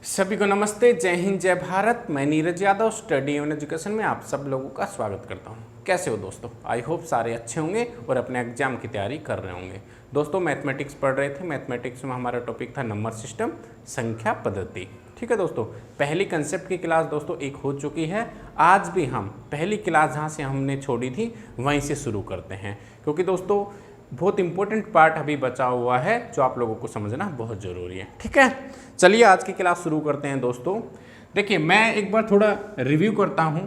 सभी को नमस्ते, जय हिंद, जय भारत। मैं नीरज यादव स्टडी एवं एजुकेशन में आप सब लोगों का स्वागत करता हूं। कैसे हो दोस्तों? आई होप सारे अच्छे होंगे और अपने एग्जाम की तैयारी कर रहे होंगे। दोस्तों मैथमेटिक्स पढ़ रहे थे। मैथमेटिक्स में हमारा टॉपिक था नंबर सिस्टम, संख्या पद्धति। ठीक है दोस्तों, पहली कंसेप्ट की क्लास दोस्तों एक हो चुकी है। आज भी हम पहली क्लास जहाँ से हमने छोड़ी थी वहीं से शुरू करते हैं, क्योंकि दोस्तों बहुत इंपॉर्टेंट पार्ट अभी बचा हुआ है जो आप लोगों को समझना बहुत ज़रूरी है। ठीक है, चलिए आज की क्लास शुरू करते हैं दोस्तों। देखिए मैं एक बार थोड़ा रिव्यू करता हूँ।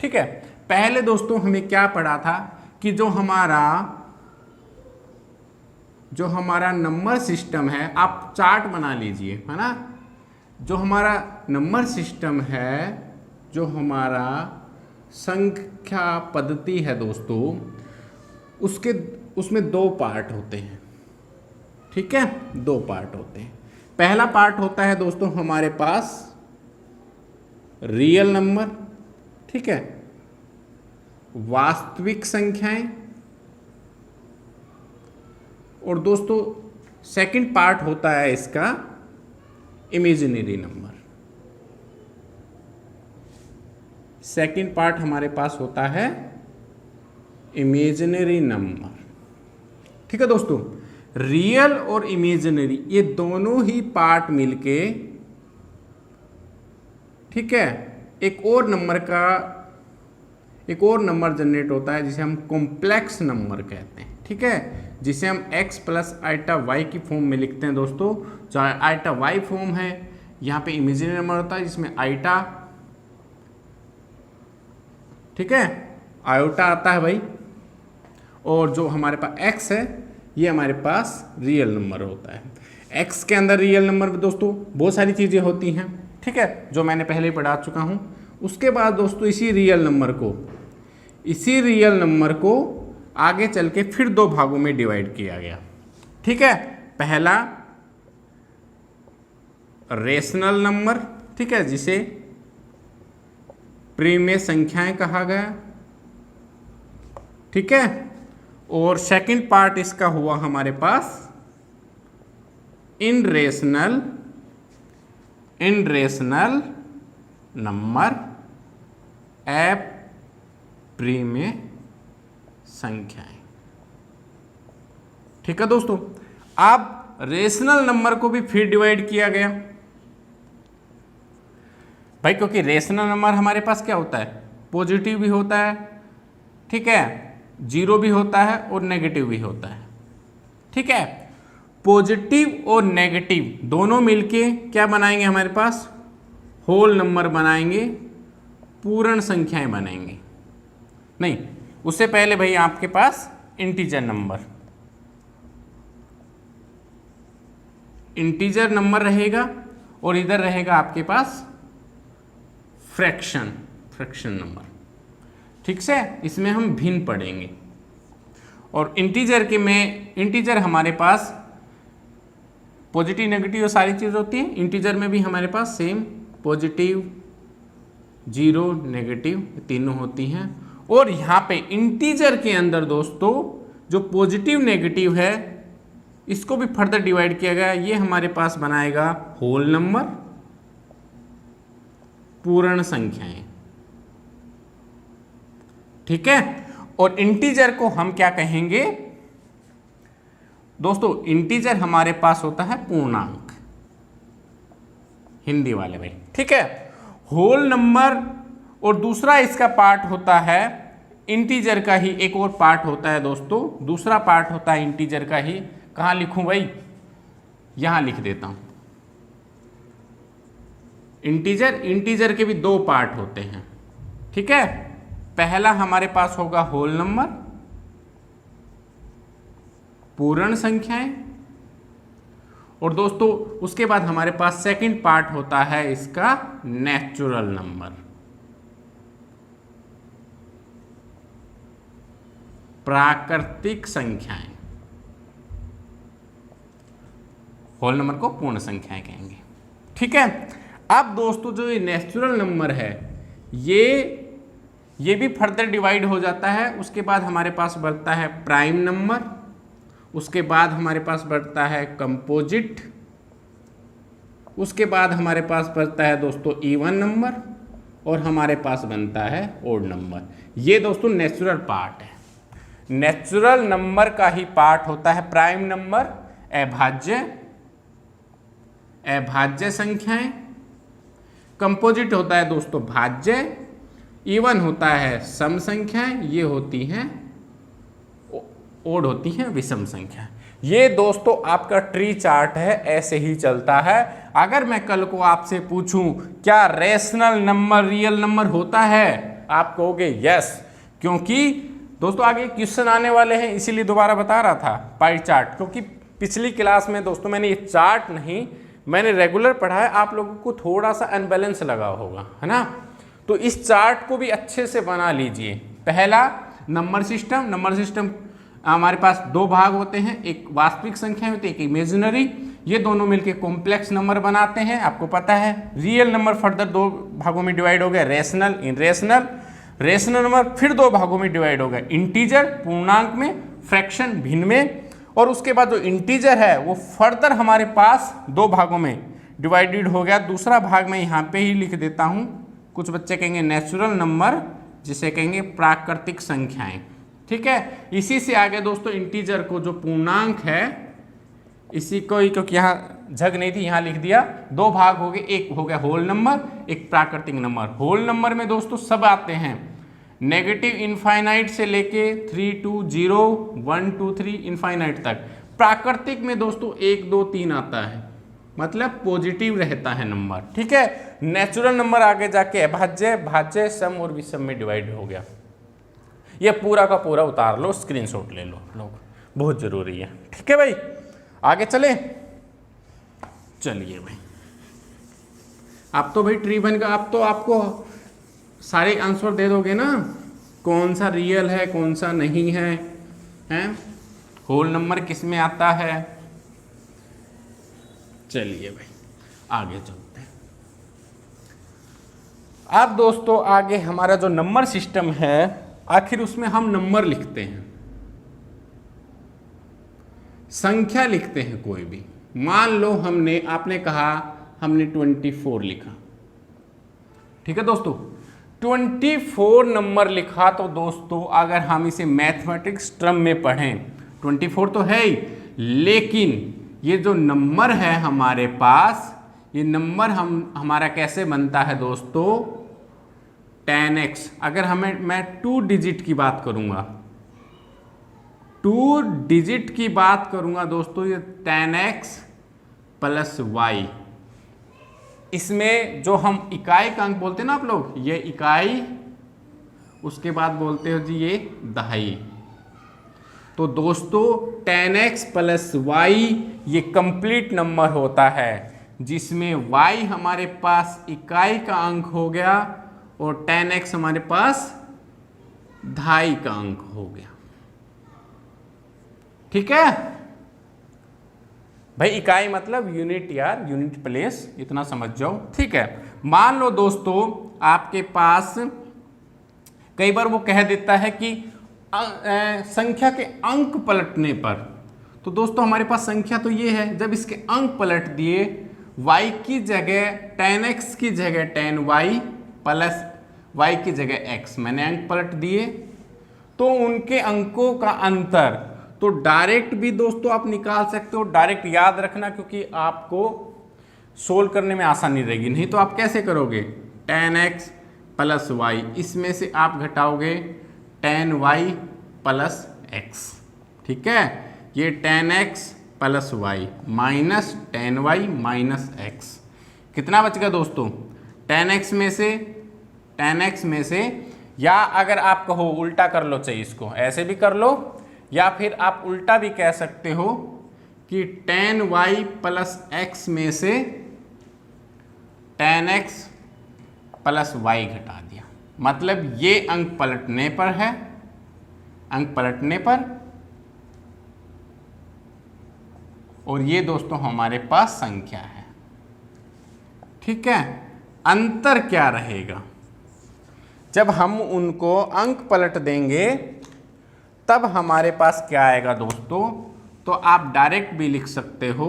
ठीक है, पहले दोस्तों हमें क्या पढ़ा था कि जो हमारा नंबर सिस्टम है, आप चार्ट बना लीजिए, है ना। जो हमारा नंबर सिस्टम है, जो हमारा संख्या पद्धति है दोस्तों, उसमें दो पार्ट होते हैं। ठीक है, दो पार्ट होते हैं। पहला पार्ट होता है दोस्तों हमारे पास रियल नंबर, ठीक है, वास्तविक संख्याएं। और दोस्तों सेकंड पार्ट होता है इसका इमेजिनरी नंबर। सेकंड पार्ट हमारे पास होता है इमेजिनरी नंबर। ठीक है दोस्तों, रियल और इमेजिनरी ये दोनों ही पार्ट मिलके, ठीक है, एक और नंबर जनरेट होता है जिसे हम कॉम्प्लेक्स नंबर कहते हैं। ठीक है, जिसे हम x प्लस आइटा वाई की फॉर्म में लिखते हैं दोस्तों। जो आइटा वाई फॉर्म है, यहाँ पे इमेजिनरी नंबर होता है जिसमें आइटा, ठीक है, आयोटा आता है भाई। और जो हमारे पास x है ये हमारे पास रियल नंबर होता है। x के अंदर रियल नंबर में दोस्तों बहुत सारी चीज़ें होती हैं, ठीक है, जो मैंने पहले ही पढ़ा चुका हूँ। उसके बाद दोस्तों इसी रियल नंबर को आगे चल के फिर दो भागों में डिवाइड किया गया। ठीक है, पहला रेशनल नंबर, ठीक है, जिसे प्रिमेय संख्याएं कहा गया। ठीक है, और सेकंड पार्ट इसका हुआ हमारे पास इनरेशनल नंबर, अप्रिमेय संख्याएं। ठीक है दोस्तों, अब रेशनल नंबर को भी फिर डिवाइड किया गया भाई, क्योंकि रेशनल नंबर हमारे पास क्या होता है, पॉजिटिव भी होता है, ठीक है, जीरो भी होता है और नेगेटिव भी होता है। ठीक है, पॉजिटिव और नेगेटिव दोनों मिलके क्या बनाएंगे, हमारे पास होल नंबर बनाएंगे, पूर्ण संख्याएं बनाएंगे। नहीं, उससे पहले भाई आपके पास इंटीजर नंबर रहेगा और इधर रहेगा आपके पास फ्रैक्शन नंबर। ठीक से, इसमें हम भिन्न पढ़ेंगे। और इंटीजर हमारे पास पॉजिटिव नेगेटिव सारी चीज़ होती है। इंटीजर में भी हमारे पास सेम पॉजिटिव, जीरो, नेगेटिव तीनों होती हैं। और यहाँ पे इंटीजर के अंदर दोस्तों जो पॉजिटिव नेगेटिव है इसको भी फर्दर डिवाइड किया गया। ये हमारे पास बनाएगा होल नंबर, पूर्ण संख्याएं। ठीक है, और इंटीजर को हम क्या कहेंगे दोस्तों, इंटीजर हमारे पास होता है पूर्णांक, हिंदी वाले भाई। ठीक है, होल नंबर और दूसरा इसका पार्ट होता है इंटीजर का ही एक और पार्ट होता है दोस्तों, दूसरा पार्ट होता है इंटीजर का ही। कहाँ लिखूं भाई, यहां लिख देता हूं। इंटीजर के भी दो पार्ट होते हैं। ठीक है, पहला हमारे पास होगा होल नंबर, पूर्ण संख्याएं। और दोस्तों उसके बाद हमारे पास सेकंड पार्ट होता है इसका नेचुरल नंबर, प्राकृतिक संख्याएं। होल नंबर को पूर्ण संख्याएं कहेंगे। ठीक है, अब दोस्तों जो ये नेचुरल नंबर है ये भी फर्दर डिवाइड हो जाता है। उसके बाद हमारे पास बढ़ता है प्राइम नंबर, उसके बाद हमारे पास बढ़ता है कंपोजिट, उसके बाद हमारे पास बचता है दोस्तों इवन नंबर और हमारे पास बनता है ओड नंबर। ये दोस्तों नेचुरल पार्ट है, नेचुरल नंबर का ही पार्ट होता है प्राइम नंबर, अभाज्य संख्याएं, कंपोजिट होता है दोस्तों भाज्य, इवन होता है सम संख्याएं, ये होती हैं ओड होती हैं विषम संख्या। ये दोस्तों आपका ट्री चार्ट है, ऐसे ही चलता है। अगर मैं कल को आपसे पूछूं क्या रेशनल नंबर रियल नंबर होता है, आप कहोगे यस, क्योंकि दोस्तों आगे क्वेश्चन आने वाले हैं, इसीलिए दोबारा बता रहा था पाई चार्ट, क्योंकि पिछली क्लास में दोस्तों मैंने ये चार्ट नहीं, मैंने रेगुलर पढ़ा है, आप लोगों को थोड़ा सा अनबैलेंस लगा होगा, है ना। तो इस चार्ट को भी अच्छे से बना लीजिए। पहला नंबर सिस्टम हमारे पास दो भाग होते हैं, एक वास्तविक संख्या होती है, एक इमेजिनरी, ये दोनों मिलके कॉम्प्लेक्स नंबर बनाते हैं, आपको पता है। रियल नंबर फर्दर दो भागों में डिवाइड हो गया, रेशनल इनरेशनल, रेशनल नंबर फिर दो भागों में डिवाइड हो गया, इंटीजर पूर्णांक में, फ्रैक्शन भिन्न में, और उसके बाद जो इंटीजर है वो फर्दर हमारे पास दो भागों में डिवाइडेड हो गया। दूसरा भाग मैं यहाँ पे ही लिख देता हूँ, कुछ बच्चे कहेंगे नेचुरल नंबर, जिसे कहेंगे प्राकृतिक संख्याएं, ठीक है। इसी से आगे दोस्तों इंटीजर को जो पूर्णांक है, इसी को ही, क्योंकि यहाँ झग नहीं थी यहाँ लिख दिया, दो भाग हो गए, एक हो गया होल नंबर, एक प्राकृतिक नंबर। होल नंबर में दोस्तों सब आते हैं, नेगेटिव इनफाइनाइट से लेके 3 2 0 1 2 3 इनफाइनाइट तक। प्राकृतिक में दोस्तों 1 2 3 आता है, मतलब पॉजिटिव रहता है नंबर, ठीक है। नेचुरल नंबर आगे जाके अभाज्य, भाज्य, सम और विषम में डिवाइड हो गया। ये पूरा का पूरा उतार लो, स्क्रीनशॉट ले लो लोग, बहुत जरूरी है, ठीक है भाई। आगे चले, चलिए भाई। आप तो भाई ट्री बन का, आप तो आपको सारे आंसर दे दोगे ना, कौन सा रियल है कौन सा नहीं है, हैं होल नंबर किस में आता है। चलिए भाई आगे चलते हैं। अब दोस्तों आगे हमारा जो नंबर सिस्टम है, आखिर उसमें हम नंबर लिखते हैं, संख्या लिखते हैं कोई भी। मान लो हमने, आपने कहा हमने 24 लिखा, ठीक है दोस्तों, 24 नंबर लिखा, तो दोस्तों अगर हम इसे मैथमेटिक्स टर्म में पढ़ें, 24 तो है ही, लेकिन ये जो नंबर है हमारे पास, ये नंबर हमारा कैसे बनता है दोस्तों, 10x। अगर मैं 2 डिजिट की बात करूंगा, 2 डिजिट की बात करूंगा दोस्तों, ये 10x प्लस y। इसमें जो हम इकाई का अंक बोलते हैं ना आप लोग, ये इकाई, उसके बाद बोलते हो जी ये दहाई। तो दोस्तों 10x प्लस y ये कंप्लीट नंबर होता है, जिसमें y हमारे पास इकाई का अंक हो गया और 10x हमारे पास दहाई का अंक हो गया, ठीक है भाई। इकाई मतलब यूनिट यार, यूनिट प्लेस, इतना समझ जाओ, ठीक है। मान लो दोस्तों आपके पास कई बार वो कह देता है कि संख्या के अंक पलटने पर, तो दोस्तों हमारे पास संख्या तो ये है, जब इसके अंक पलट दिए, y की जगह 10x की जगह 10y प्लस y की जगह x, मैंने अंक पलट दिए, तो उनके अंकों का अंतर तो डायरेक्ट भी दोस्तों आप निकाल सकते हो। डायरेक्ट याद रखना, क्योंकि आपको सोल्व करने में आसानी रहेगी, नहीं तो आप कैसे करोगे, 10x प्लस y, इसमें से आप घटाओगे 10y प्लस x, ठीक है। ये 10x plus y minus 10y minus x, कितना बच गया दोस्तों, 10x में से, या अगर आप कहो उल्टा कर लो, चाहिए इसको ऐसे भी कर लो, या फिर आप उल्टा भी कह सकते हो कि 10y प्लस x में से 10x प्लस y घटा दिया, मतलब ये अंक पलटने पर है, अंक पलटने पर, और ये दोस्तों हमारे पास संख्या है, ठीक है। अंतर क्या रहेगा, जब हम उनको अंक पलट देंगे तब हमारे पास क्या आएगा दोस्तों, तो आप डायरेक्ट भी लिख सकते हो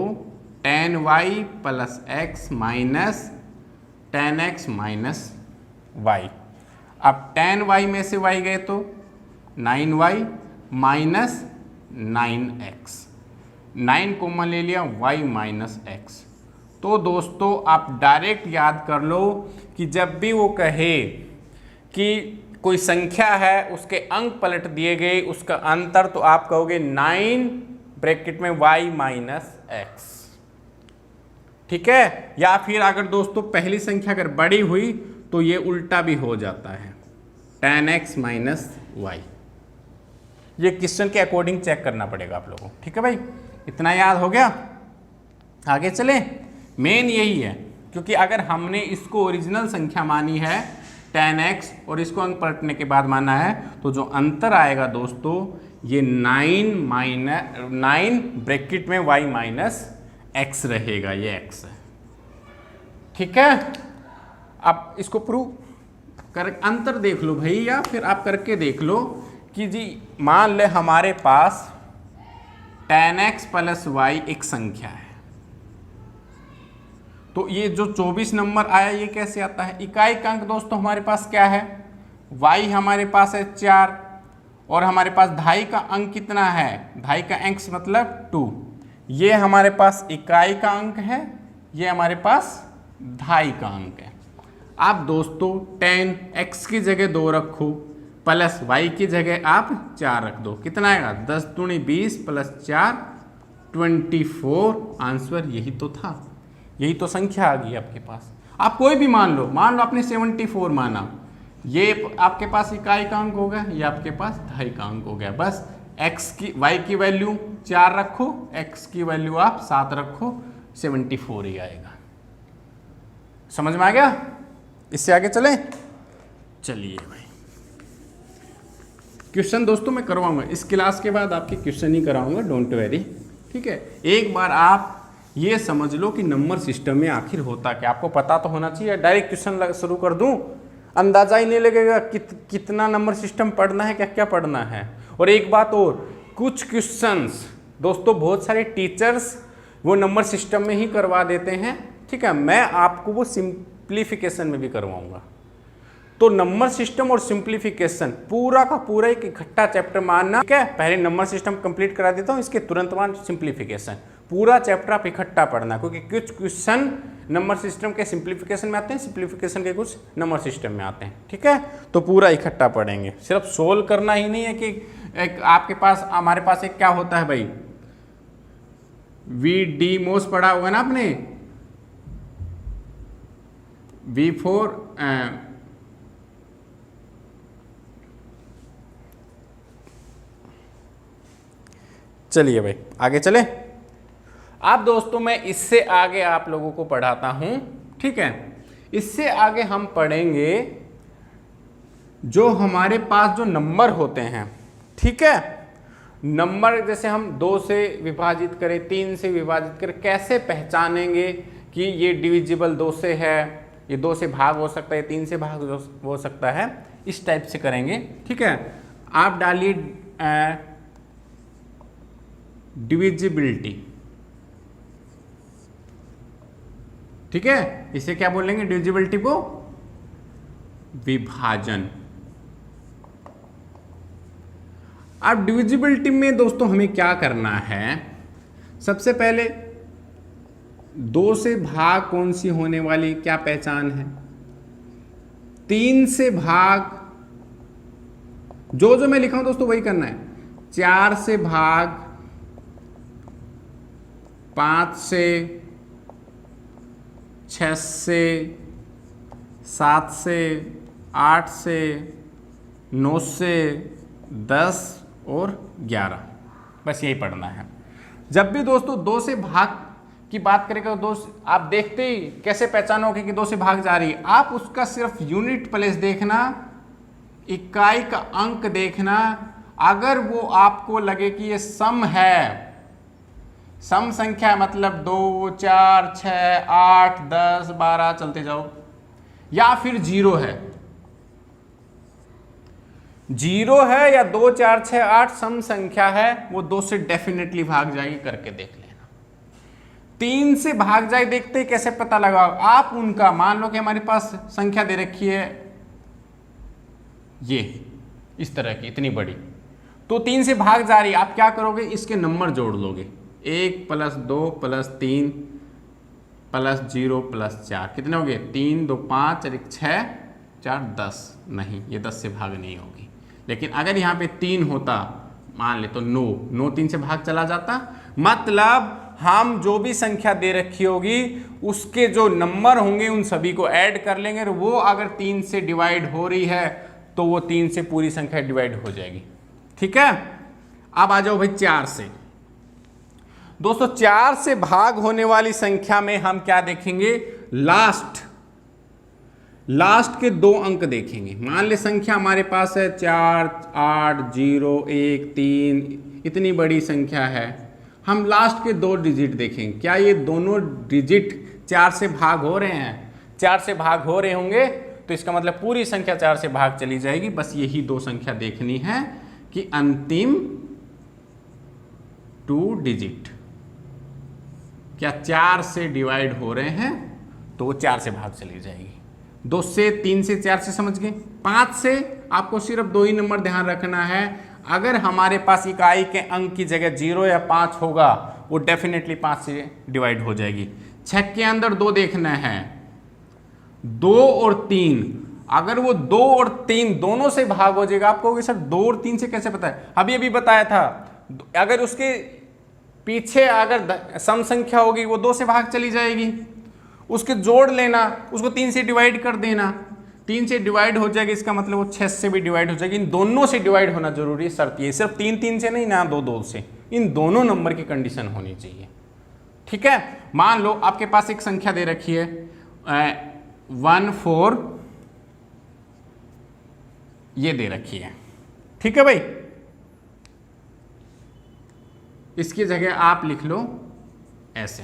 ten Y plus X minus ten X minus Y. अब टेन वाई में से वाई गए तो 9y माइनस 9x, 9 कॉमन ले लिया, y माइनस x। तो दोस्तों आप डायरेक्ट याद कर लो कि जब भी वो कहे कि कोई संख्या है उसके अंक पलट दिए गए उसका अंतर, तो आप कहोगे 9 ब्रैकेट में y माइनस x। ठीक है, या फिर अगर दोस्तों पहली संख्या अगर बड़ी हुई तो ये उल्टा भी हो जाता है, 10x माइनस y। ये क्वेश्चन के अकॉर्डिंग चेक करना पड़ेगा आप लोगों को। ठीक है भाई, इतना याद हो गया, आगे चले। मेन यही है, क्योंकि अगर हमने इसको ओरिजिनल संख्या मानी है 10x और इसको अंक पलटने के बाद माना है, तो जो अंतर आएगा दोस्तों ये 9 ब्रैकेट में y माइनस x रहेगा, ये x है। ठीक है, अब इसको प्रूव कर अंतर देख लो भाई, या फिर आप करके देख लो कि जी मान ले हमारे पास 10x प्लस y एक संख्या है, तो ये जो 24 नंबर आया ये कैसे आता है? इकाई का अंक दोस्तों हमारे पास क्या है? y हमारे पास है 4 और हमारे पास ढाई का अंक कितना है? ढाई का अंक मतलब 2। ये हमारे पास इकाई का अंक है, ये हमारे पास ढाई का अंक है। आप दोस्तों 10x की जगह 2 रखो प्लस y की जगह आप 4 रख दो, कितना आएगा? 10 दूनी 20 प्लस 4 24। आंसर यही तो था, यही तो संख्या आ गई आपके पास। आप कोई भी मान लो आपने 74 माना, ये आपके पास इकाई का अंक हो गया, ये आपके पास ढाई का अंक हो गया। बस y की वैल्यू 4 रखो, x की वैल्यू आप 7 रखो, 74 ही आएगा। समझ में आ गया? इससे आगे चलें। चलिए भाई, क्वेश्चन दोस्तों मैं करवाऊंगा इस क्लास के बाद, आपके क्वेश्चन ही कराऊंगा, डोंट वेरी। ठीक है, एक बार आप ये समझ लो कि नंबर सिस्टम में आखिर होता क्या, आपको पता तो होना चाहिए। डायरेक्ट क्वेश्चन शुरू कर दूं, अंदाजा ही नहीं लगेगा कितना नंबर सिस्टम पढ़ना है, क्या क्या पढ़ना है। और एक बात और, कुछ क्वेश्चंस दोस्तों बहुत सारे टीचर्स वो नंबर सिस्टम में ही करवा देते हैं। ठीक है, मैं आपको वो सिंप्लीफिकेशन में भी करवाऊंगा। तो नंबर सिस्टम और सिंप्लीफिकेशन पूरा का पूरा एक इकट्ठा चैप्टर मानना। ठीक है, पहले नंबर सिस्टम कंप्लीट करा देता हूँ, इसके तुरंत बाद सिंप्लीफिकेशन। पूरा चैप्टर आप इकट्ठा पढ़ना, क्योंकि कुछ क्वेश्चन नंबर सिस्टम के सिंप्लीफिकेशन में आते हैं, सिंप्लीफिकेशन के कुछ नंबर सिस्टम में आते हैं। ठीक है, तो पूरा इकट्ठा पढ़ेंगे। सिर्फ सोल्व करना ही नहीं है कि एक आपके पास हमारे पास एक क्या होता है भाई, वी डी मोस पढ़ा होगा ना आपने, V4 चलिए भाई आगे चले। अब दोस्तों मैं इससे आगे आप लोगों को पढ़ाता हूं। ठीक है, इससे आगे हम पढ़ेंगे जो हमारे पास जो नंबर होते हैं। ठीक है, नंबर जैसे हम 2 से विभाजित करें, 3 से विभाजित करें, कैसे पहचानेंगे कि ये डिविजिबल 2 से है, ये 2 से भाग हो सकता है, 3 से भाग हो सकता है, इस टाइप से करेंगे। ठीक है, आप डालिए डिविजिबिलिटी। ठीक है, इसे क्या बोलेंगे? डिविजिबिलिटी को विभाजन। अब डिविजिबिलिटी में दोस्तों हमें क्या करना है? सबसे पहले 2 से भाग कौन सी होने वाली, क्या पहचान है? 3 से भाग जो मैं लिखा हूं दोस्तों वही करना है। 4 से भाग, 5 से, 6 से, 7 से, 8 से, 9 से, 10 और 11, बस यही पढ़ना है। जब भी दोस्तों 2 से भाग की बात करेगा, दोस्त आप देखते ही कैसे पहचानोगे कि 2 से भाग जा रही है? आप उसका सिर्फ यूनिट प्लेस देखना, इकाई का अंक देखना। अगर वो आपको लगे कि ये सम है, सम संख्या मतलब 2, 4, 6, 8, 10, 12 चलते जाओ, या फिर 0 है, 0 है या 2, 4, 6, 8 सम संख्या है, वो 2 से डेफिनेटली भाग जाएगी, करके देख लेना। 3 से भाग जाए, देखते हैं कैसे पता लगाओ आप उनका। मान लो कि हमारे पास संख्या दे रखी है ये इस तरह की इतनी बड़ी, तो 3 से भाग जा रही है, आप क्या करोगे, इसके नंबर जोड़ लोगे, 1 + 2 + 3 + 0 + 4 कितने हो गए, 3 2 5 और 1 6 4 10। नहीं, ये 10 से भाग नहीं होगी। लेकिन अगर यहाँ पे 3 होता, मान ले तो 9 3 से भाग चला जाता। मतलब हम जो भी संख्या दे रखी होगी उसके जो नंबर होंगे उन सभी को ऐड कर लेंगे, और वो अगर 3 से डिवाइड हो रही है तो वो 3 से पूरी संख्या डिवाइड हो जाएगी। ठीक है, अब आ जाओ भाई 4 से। दोस्तों 4 से भाग होने वाली संख्या में हम क्या देखेंगे, लास्ट के 2 अंक देखेंगे। मान ले संख्या हमारे पास है 4 8 0 1 3, इतनी बड़ी संख्या है, हम लास्ट के 2 डिजिट देखेंगे, क्या ये दोनों डिजिट 4 से भाग हो रहे हैं। 4 से भाग हो रहे होंगे तो इसका मतलब पूरी संख्या 4 से भाग चली जाएगी। बस यही 2 संख्या देखनी है कि अंतिम 2 डिजिट क्या 4 से डिवाइड हो रहे हैं, तो वो 4 से भाग चली जाएगी। 2 से 3 से 4 से समझ गए। 5 से आपको सिर्फ 2 ही नंबर ध्यान रखना है, अगर हमारे पास इकाई के अंक की जगह 0 या 5 होगा वो डेफिनेटली 5 से डिवाइड हो जाएगी। 6 के अंदर 2 देखना है, 2 और 3, अगर वो 2 और 3 दोनों से भाग हो जाएगा। आप कहोगे सर 2 और 3 से कैसे पता है, अभी अभी बताया था, अगर उसके पीछे अगर सम संख्या होगी वो 2 से भाग चली जाएगी, उसके जोड़ लेना, उसको 3 से डिवाइड कर देना, 3 से डिवाइड हो जाएगी, इसका मतलब वो 6 से भी डिवाइड हो जाएगी। इन दोनों से डिवाइड होना जरूरी है, शर्त ये, सिर्फ 3 से नहीं ना 2 से, इन दोनों नंबर की कंडीशन होनी चाहिए। ठीक है, मान लो आपके पास एक संख्या दे रखी है 1 4, ये दे रखी है। ठीक है भाई, इसकी जगह आप लिख लो ऐसे।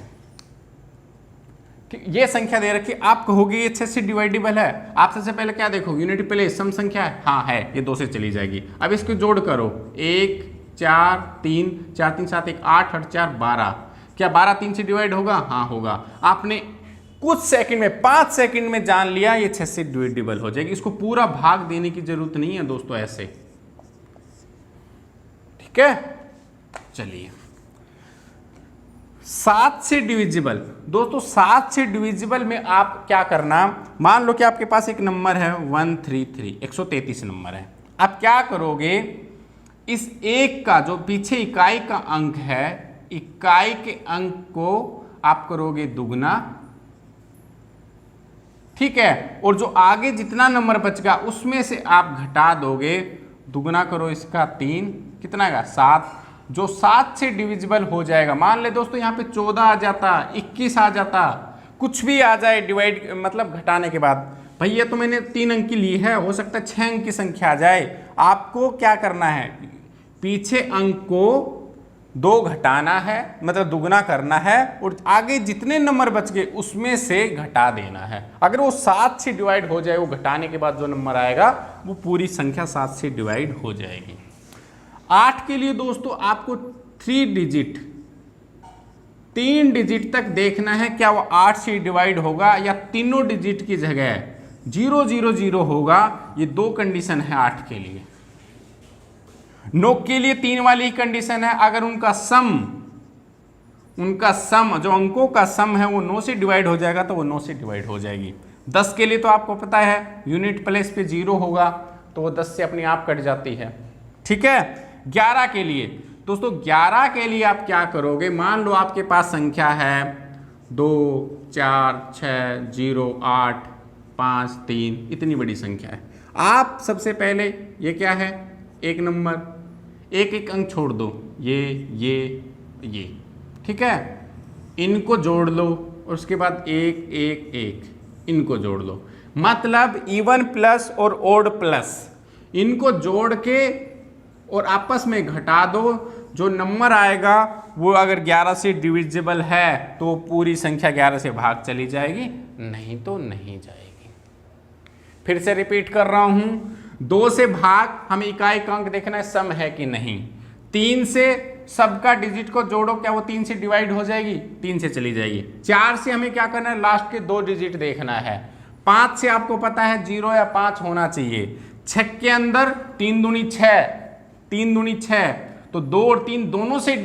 ठीक, ये संख्या दे रखी, आप कहोगे ये 6 से डिवाइडेबल है। आप सबसे पहले क्या देखोगे, यूनिटी प्लेस, सम संख्या है, हाँ है, ये 2 से चली जाएगी। अब इसको जोड़ करो, 1 4 3 4 3 7 1 8 8 4 12, क्या 12 3 से डिवाइड होगा, हाँ होगा। आपने कुछ सेकंड में 5 सेकंड में जान लिया ये 6 से डिवाइडेबल हो जाएगी। इसको पूरा भाग देने की जरूरत नहीं है दोस्तों, ऐसे। ठीक है, चलिए 7 से डिविजिबल। दोस्तों 7 से डिविजिबल में आप क्या करना, मान लो कि आपके पास एक नंबर है 133, 133 नंबर है। आप क्या करोगे, इस 1 का जो पीछे इकाई का अंक है, इकाई के अंक को आप करोगे दुगना। ठीक है, और जो आगे जितना नंबर बचेगा उसमें से आप घटा दोगे, दुगना करो इसका 3, कितना का 7, जो 7 से डिविजिबल हो जाएगा। मान ले दोस्तों यहाँ पे 14 आ जाता, 21 आ जाता, कुछ भी आ जाए डिवाइड मतलब घटाने के बाद। भैया तो मैंने 3 अंक की ली है, हो सकता है 6 अंक की संख्या आ जाए। आपको क्या करना है, पीछे अंक को 2 घटाना है, मतलब दुगना करना है, और आगे जितने नंबर बच गए उसमें से घटा देना है। अगर वो 7 से डिवाइड हो जाए, वो घटाने के बाद जो नंबर आएगा वो पूरी संख्या 7 से डिवाइड हो जाएगी। 8 के लिए दोस्तों आपको 3 डिजिट तक देखना है, क्या वो 8 से डिवाइड होगा या तीनों डिजिट की जगह 0 0 0 होगा। ये 2 कंडीशन है 8 के लिए। 9 के लिए 3 वाली कंडीशन है, अगर उनका सम जो अंकों का सम है वो 9 से डिवाइड हो जाएगा तो वो 9 से डिवाइड हो जाएगी। 10 के लिए तो आपको पता है यूनिट प्लेस पे 0 होगा तो वो 10 से अपने आप कट जाती है। ठीक है, 11 के लिए दोस्तों, 11 के लिए आप क्या करोगे, मान लो आपके पास संख्या है 2 4 6 0 8 5 3, इतनी बड़ी संख्या है। आप सबसे पहले ये क्या है, एक नंबर, एक एक अंक छोड़ दो, ये। ठीक है, इनको जोड़ लो और उसके बाद 1 1 1 इनको जोड़ लो। मतलब इवन प्लस और ओड प्लस, इनको जोड़ के और आपस में घटा दो, जो नंबर आएगा वो अगर 11 से डिविजिबल है तो पूरी संख्या 11 से भाग चली जाएगी, नहीं तो नहीं जाएगी। फिर से रिपीट कर रहा हूं, 2 से भाग, हमें इकाई का अंक देखना है सम है कि नहीं। 3 से सबका डिजिट को जोड़ो, क्या वो 3 से डिवाइड हो जाएगी? 3 से चली जाएगी। 4 से हमें क्या करना है? लास्ट के 2 डिजिट देखना है। 5 से आपको पता है 0 या 5 होना चाहिए। 6 के अंदर 3 दूनी 6, 3 दूनी 6, तो 2 और 3 दोनों से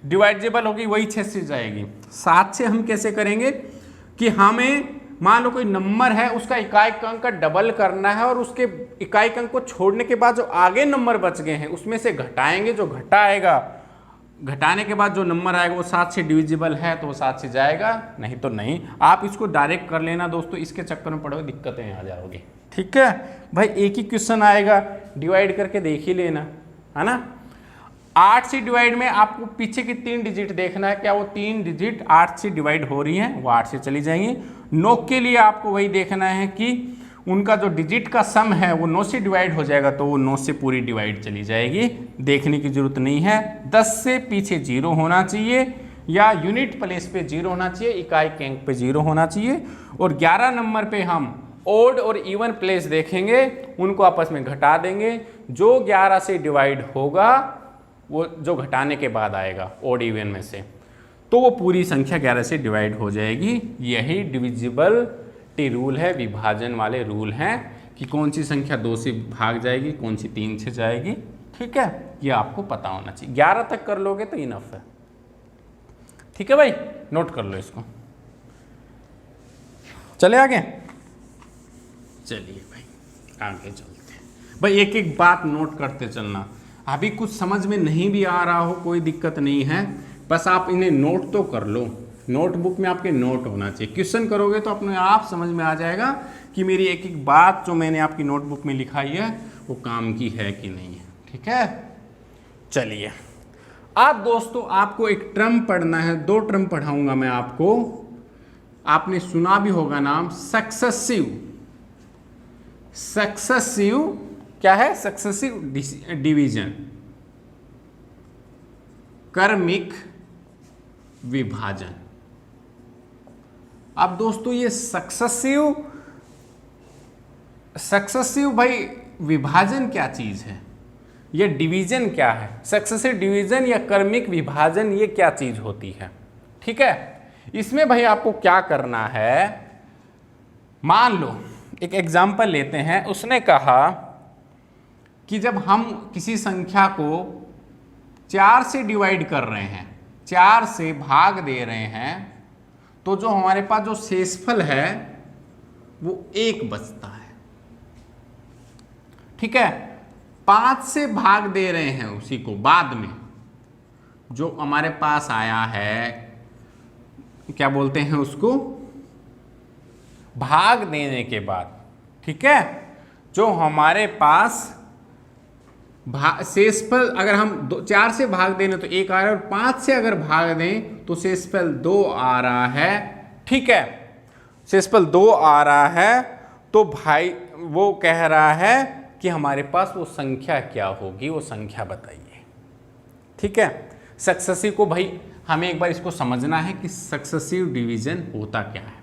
डिवाइडेबल होगी, वही 6 से जाएगी। 7 से हम कैसे करेंगे कि हमें मान लो कोई नंबर है, उसका इकाई अंक का डबल करना है और उसके इकाई अंक को छोड़ने के बाद जो आगे नंबर बच गए हैं उसमें से घटाएंगे। जो घटा आएगा, घटाने के बाद जो नंबर आएगा वो 7 से डिविजिबल है तो वो 7 से जाएगा, नहीं तो नहीं। आप इसको डायरेक्ट कर लेना दोस्तों, इसके चक्कर में पड़ोगे दिक्कतें आ जाओगे। ठीक है भाई, एक ही क्वेश्चन आएगा, डिवाइड करके देख ही लेना, है ना। 8 से डिवाइड में आपको पीछे की 3 डिजिट देखना है, क्या वो 3 डिजिट 8 से डिवाइड हो रही हैं? वो 8 से चली जाएंगी। 9 के लिए आपको वही देखना है कि उनका जो डिजिट का सम है वो 9 से डिवाइड हो जाएगा, तो वो 9 से पूरी डिवाइड चली जाएगी, देखने की जरूरत नहीं है। 10 से पीछे 0 होना चाहिए या यूनिट प्लेस पे 0 होना चाहिए, इकाई के अंक पे 0 होना चाहिए। और 11 नंबर पे हम ओड और इवन प्लेस देखेंगे, उनको आपस में घटा देंगे। जो 11 से डिवाइड होगा वो जो घटाने के बाद आएगा ओड इवन में से, तो वो पूरी संख्या 11 से डिवाइड हो जाएगी। यही डिविजिबिलिटी रूल है, विभाजन वाले रूल हैं कि कौन सी संख्या 2 से भाग जाएगी, कौन सी 3 से जाएगी। ठीक है, ये आपको पता होना चाहिए। 11 तक कर लोगे तो इनफ है। ठीक है भाई, नोट कर लो इसको। चले आगे, चलिए भाई आगे चलते हैं। भाई एक एक बात नोट करते चलना, अभी कुछ समझ में नहीं भी आ रहा हो कोई दिक्कत नहीं है, बस आप इन्हें नोट तो कर लो। नोटबुक में आपके नोट होना चाहिए। क्वेश्चन करोगे तो अपने आप समझ में आ जाएगा कि मेरी एक एक बात जो मैंने आपकी नोटबुक में लिखाई है वो काम की है कि नहीं है। ठीक है, चलिए अब दोस्तों आपको एक टर्म पढ़ना है, 2 टर्म पढ़ाऊंगा मैं आपको। आपने सुना भी होगा नाम सक्सेसिव। सक्सेसिव क्या है? सक्सेसिव डिवीजन, क्रमिक विभाजन। अब दोस्तों ये सक्सेसिव भाई विभाजन क्या चीज है, ये डिवीजन क्या है? सक्सेसिव डिवीजन या क्रमिक विभाजन ये क्या चीज होती है? ठीक है, इसमें भाई आपको क्या करना है, मान लो एक एग्जाम्पल लेते हैं। उसने कहा कि जब हम किसी संख्या को 4 से डिवाइड कर रहे हैं, 4 से भाग दे रहे हैं, तो जो हमारे पास जो शेषफल है वो 1 बचता है। ठीक है, 5 से भाग दे रहे हैं उसी को, बाद में जो हमारे पास आया है, क्या बोलते हैं उसको, भाग देने के बाद। ठीक है, जो हमारे पास शेषफल अगर हम 4 से भाग दें तो 1 आ रहा है, और 5 से अगर भाग दें तो शेषफल 2 आ रहा है। ठीक है, शेषफल 2 आ रहा है, तो भाई वो कह रहा है कि हमारे पास वो संख्या क्या होगी, वो संख्या बताइए। ठीक है, सक्सेसिव को भाई हमें एक बार इसको समझना है कि सक्सेसिव डिवीजन होता क्या है।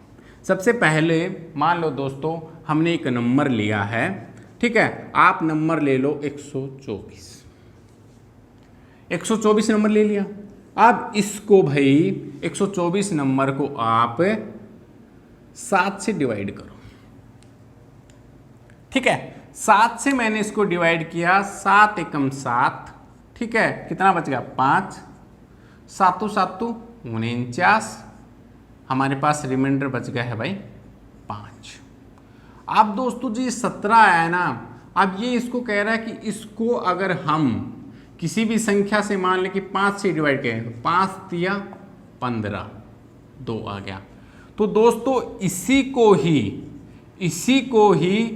सबसे पहले मान लो दोस्तों हमने एक नंबर लिया है। ठीक है, आप नंबर ले लो 124। 124 नंबर ले लिया। अब इसको भाई 124 नंबर को आप 7 से डिवाइड करो। ठीक है, 7 से मैंने इसको डिवाइड किया, 7 एकम 7। ठीक है, कितना बच गया? 5। 7 7 49, हमारे पास रिमाइंडर बच गया है भाई 5। अब दोस्तों जी 17 आया ना, अब ये इसको कह रहा है कि इसको अगर हम किसी भी संख्या से मान लें कि 5 से डिवाइड करें तो 5 दिया 15, 2 आ गया। तो दोस्तों इसी को ही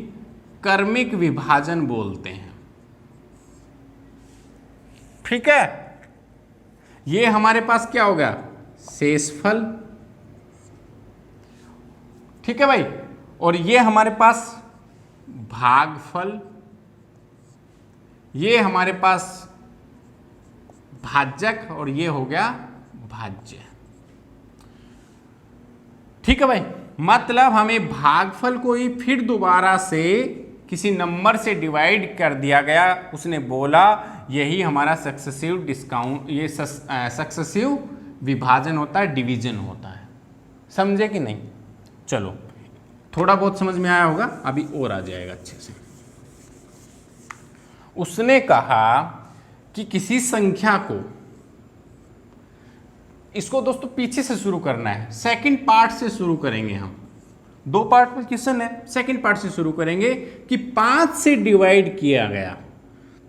क्रमिक विभाजन बोलते हैं। ठीक है, ये हमारे पास क्या हो गया? शेषफल। ठीक है भाई, और ये हमारे पास भागफल, ये हमारे पास भाजक, और ये हो गया भाज्य। ठीक है भाई, मतलब हमें भागफल को ही फिर दोबारा से किसी नंबर से डिवाइड कर दिया गया। उसने बोला यही हमारा सक्सेसिव डिस्काउंट, ये सक्सेसिव विभाजन होता है, डिवीजन होता है। समझे कि नहीं? चलो थोड़ा बहुत समझ में आया होगा, अभी और आ जाएगा अच्छे से। उसने कहा कि किसी संख्या को, इसको दोस्तों पीछे से शुरू करना है, सेकंड पार्ट से शुरू करेंगे हम। 2 पार्ट में क्वेश्चन है, सेकंड पार्ट से शुरू करेंगे कि 5 से डिवाइड किया गया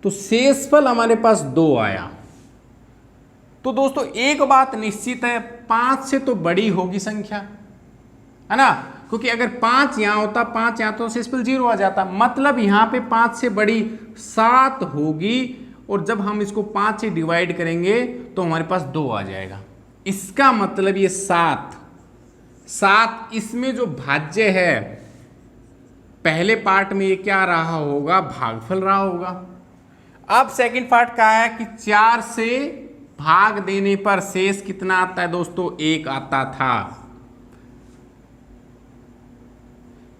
तो शेषफल हमारे पास 2 आया। तो दोस्तों एक बात निश्चित है, 5 से तो बड़ी होगी संख्या, है ना, क्योंकि अगर 5 यहां होता, 5 यहां तो शेषफल 0 आ जाता, मतलब यहां पे 5 से बड़ी 7 होगी, और जब हम इसको 5 से डिवाइड करेंगे तो हमारे पास 2 आ जाएगा। इसका मतलब ये 7 इसमें जो भाज्य है, पहले पार्ट में ये क्या रहा होगा, भागफल रहा होगा। अब सेकंड पार्ट का है कि 4 से भाग देने पर शेष कितना आता है दोस्तों, 1 आता था।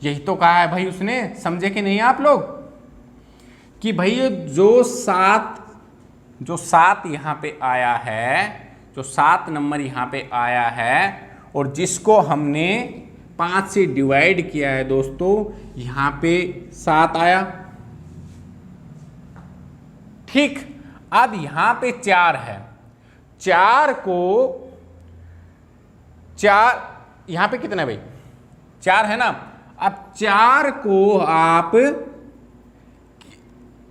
यही तो कहा है भाई उसने, समझे कि नहीं आप लोग, कि भाई जो 7 यहां पे आया है, जो 7 नंबर यहां पे आया है, और जिसको हमने 5 से डिवाइड किया है दोस्तों, यहां पे 7 आया। ठीक, अब यहां पे 4 है, 4 को 4 यहां पे कितना है भाई, 4 है ना। अब 4 को आप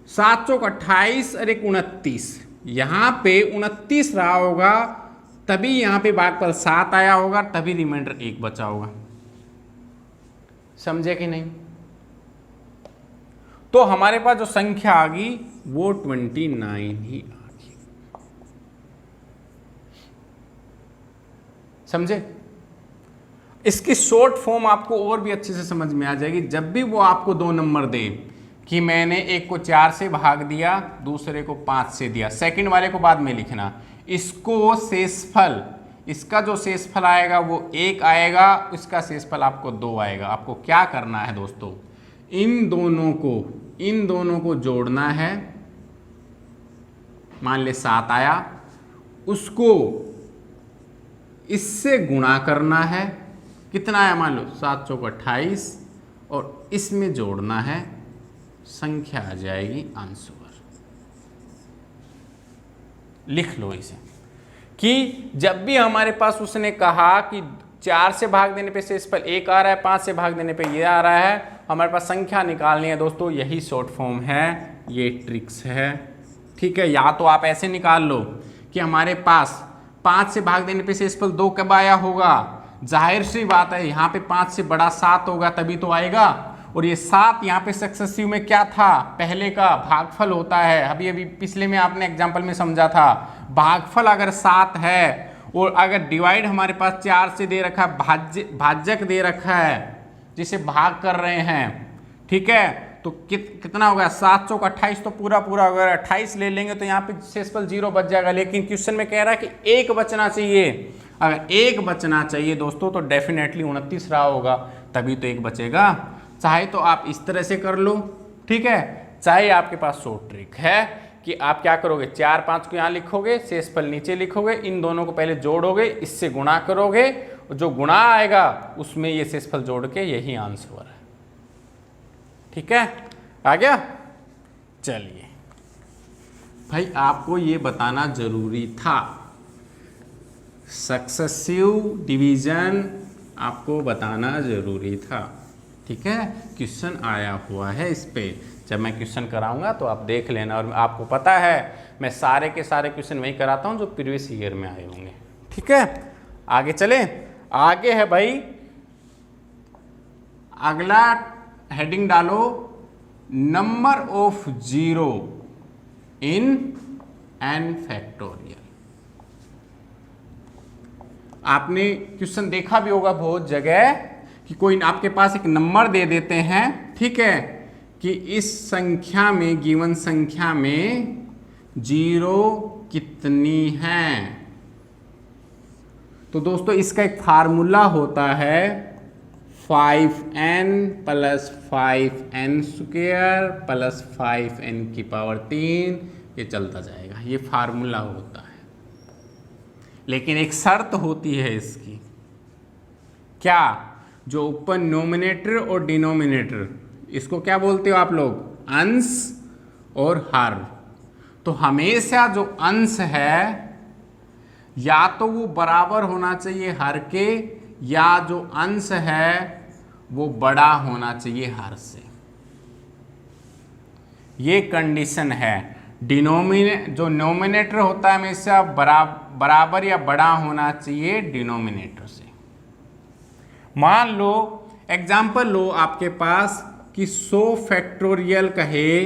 7 चौक 28 और 29, यहां पे 29 रहा होगा, तभी यहां पे भागफल 7 आया होगा, तभी रिमाइंडर 1 बचा होगा। समझे कि नहीं? तो हमारे पास जो संख्या आ गई वो 29 ही आ गई। समझे? इसकी शॉर्ट फॉर्म आपको और भी अच्छे से समझ में आ जाएगी। जब भी वो आपको 2 नंबर दे कि मैंने एक को 4 से भाग दिया, दूसरे को 5 से दिया, सेकंड वाले को बाद में लिखना, इसको शेषफल, इसका जो शेषफल आएगा वो 1 आएगा, इसका शेषफल आपको 2 आएगा। आपको क्या करना है दोस्तों, इन दोनों को जोड़ना है। मान ले 7 आया, उसको इससे गुणा करना है, कितना आया मान लो 7 चौक 28, और इसमें जोड़ना है, संख्या आ जाएगी आंसर। लिख लो इसे, कि जब भी हमारे पास उसने कहा कि 4 से भाग देने पे शेषफल 1 आ रहा है, 5 से भाग देने पे ये आ रहा है, हमारे पास संख्या निकालनी है दोस्तों, यही शॉर्ट फॉर्म है, ये ट्रिक्स है। ठीक है, या तो आप ऐसे निकाल लो कि हमारे पास 5 से भाग देने पे शेषफल 2 कब आया होगा, जाहिर सी बात है यहाँ पे 5 से बड़ा 7 होगा तभी तो आएगा, और ये 7 यहाँ पे सक्सेसिव में क्या था, पहले का भागफल होता है। अभी पिछले में आपने एग्जाम्पल में समझा था, भागफल अगर 7 है और अगर डिवाइड हमारे पास 4 से दे रखा है, भाज्यक दे रखा है जिसे भाग कर रहे हैं, ठीक है, तो कितना होगा 7 चौक 28, तो पूरा अगर 28 ले लेंगे तो यहाँ पे शेषफल 0 बच जाएगा। लेकिन क्वेश्चन में कह रहा है कि 1 बचना चाहिए, अगर 1 बचना चाहिए दोस्तों तो डेफिनेटली 29 रहा होगा, तभी तो 1 बचेगा। चाहे तो आप इस तरह से कर लो, ठीक है, चाहे आपके पास शॉर्ट ट्रिक है कि आप क्या करोगे, 4 5 को यहाँ लिखोगे, शेषफल नीचे लिखोगे, इन दोनों को पहले जोड़ोगे, इससे गुणा करोगे, और जो गुणा आएगा उसमें ये शेषफल जोड़ के यही आंसर है। ठीक है, आ गया। चलिए भाई आपको ये बताना जरूरी था, सक्सेसिव डिवीजन आपको बताना जरूरी था। ठीक है, क्वेश्चन आया हुआ है इस पे, जब मैं क्वेश्चन कराऊंगा तो आप देख लेना। और आपको पता है मैं सारे के सारे क्वेश्चन वही कराता हूं जो प्रीवियस ईयर में आए होंगे। ठीक है, आगे चले। आगे है भाई, अगला हेडिंग डालो, number of 0 in n factorial. आपने क्वेश्चन देखा भी होगा बहुत जगह कि कोई आपके पास एक नंबर दे देते हैं, ठीक है, कि इस संख्या में, गिवन संख्या में 0 कितनी हैं। तो दोस्तों इसका एक फार्मूला होता है 5n + 5n² + 5n³ ये चलता जाएगा, ये फार्मूला होता है। लेकिन एक शर्त होती है इसकी, क्या? जो ऊपर नोमिनेटर और डिनोमिनेटर, इसको क्या बोलते हो आप लोग? अंश और हर। तो हमेशा जो अंश है या तो वो बराबर होना चाहिए हर के, या जो अंश है वो बड़ा होना चाहिए हर से। ये कंडीशन है। जो नोमिनेटर होता है हमेशा बराबर या बड़ा होना चाहिए डिनोमिनेटर से। मान लो एग्जाम्पल लो आपके पास कि 100 फैक्टोरियल कहे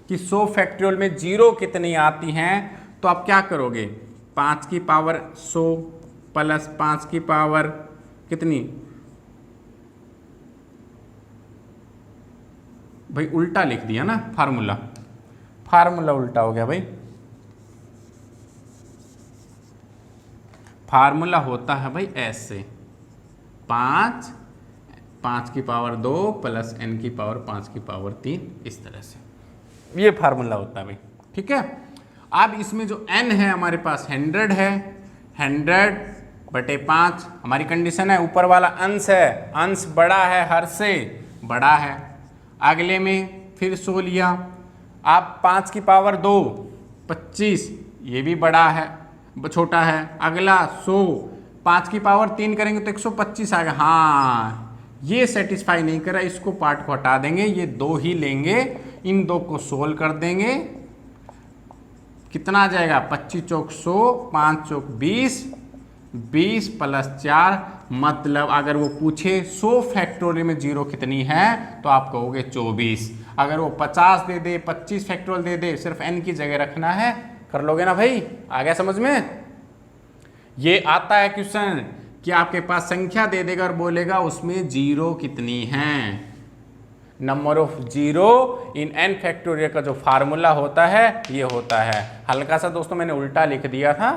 कि 100 फैक्टोरियल में जीरो कितनी आती हैं, तो आप क्या करोगे? 5 की पावर 100 प्लस 5 की पावर कितनी? भाई उल्टा लिख दिया ना फार्मूला उल्टा हो गया भाई। फार्मूला होता है भाई ऐसे, 5 की पावर 2 प्लस n की पावर 5 की पावर 3, इस तरह से ये फार्मूला होता है भाई। ठीक है, अब इसमें जो n है हमारे पास 100 है, 100/5 हमारी कंडीशन है। ऊपर वाला अंश है, अंश बड़ा है हर से, बड़ा है। अगले में फिर 100 लिया, आप 5 की पावर 2 25, ये भी बड़ा है, छोटा है। अगला 100 5 की पावर 3 करेंगे तो 125 आ गया। हाँ, ये सेटिस्फाई नहीं करा, इसको पार्ट को हटा देंगे, ये 2 ही लेंगे, इन 2 को सोल्व कर देंगे। कितना आ जाएगा? 25 चौक 100, 5 चौक 20, 20 प्लस 4, मतलब अगर वो पूछे 100 फैक्टोरियल में जीरो कितनी है तो आप कहोगे 24। अगर वो 50 दे दे, 25 फैक्टोरियल दे दे, सिर्फ n की जगह रखना है, कर लोगे ना भाई? आ गया समझ में? ये आता है क्वेश्चन कि आपके पास संख्या दे देगा और बोलेगा उसमें जीरो कितनी है। Number of zero in n factorial का जो फार्मूला होता है ये होता है। हल्का सा दोस्तों मैंने उल्टा लिख दिया था,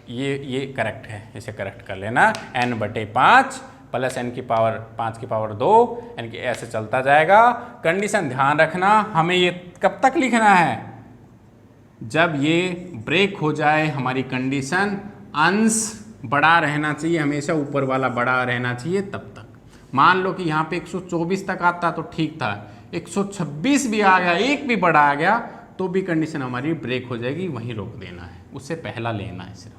ये करेक्ट है, इसे करेक्ट कर लेना। n/5 प्लस n की पावर 5 की पावर 2, n की ऐसे चलता जाएगा। कंडीशन ध्यान रखना, हमें ये कब तक लिखना है? जब ये ब्रेक हो जाए हमारी कंडीशन, अंश बड़ा रहना चाहिए, हमेशा ऊपर वाला बड़ा रहना चाहिए, तब तक। मान लो कि यहाँ पे 124 तक आता तो ठीक था, 126 भी आ गया, एक भी बड़ा आ गया तो भी कंडीशन हमारी ब्रेक हो जाएगी, वहीं रोक देना है, उससे पहला लेना है सिर्फ।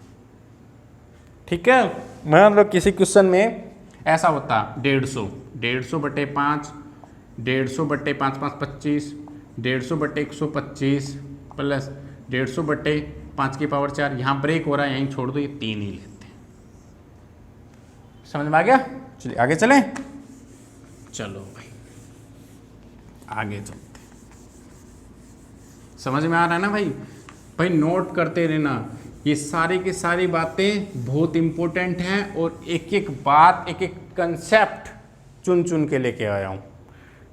ठीक है, मान लो किसी क्वेश्चन में ऐसा होता 150, 150/5, 150/5 5 25, 150/125 प्लस 150/5 की पावर 4। यहाँ ब्रेक हो रहा है, यहीं छोड़ दो, ये 3 ही लेते हैं। समझ में आ गया? चलिए आगे चलें। चलो भाई आगे चलते। समझ में आ रहा है ना भाई? भाई नोट करते रहना, ये सारी की सारी बातें बहुत इंपॉर्टेंट हैं और एक एक बात, एक एक कंसेप्ट चुन चुन के लेके आया हूँ।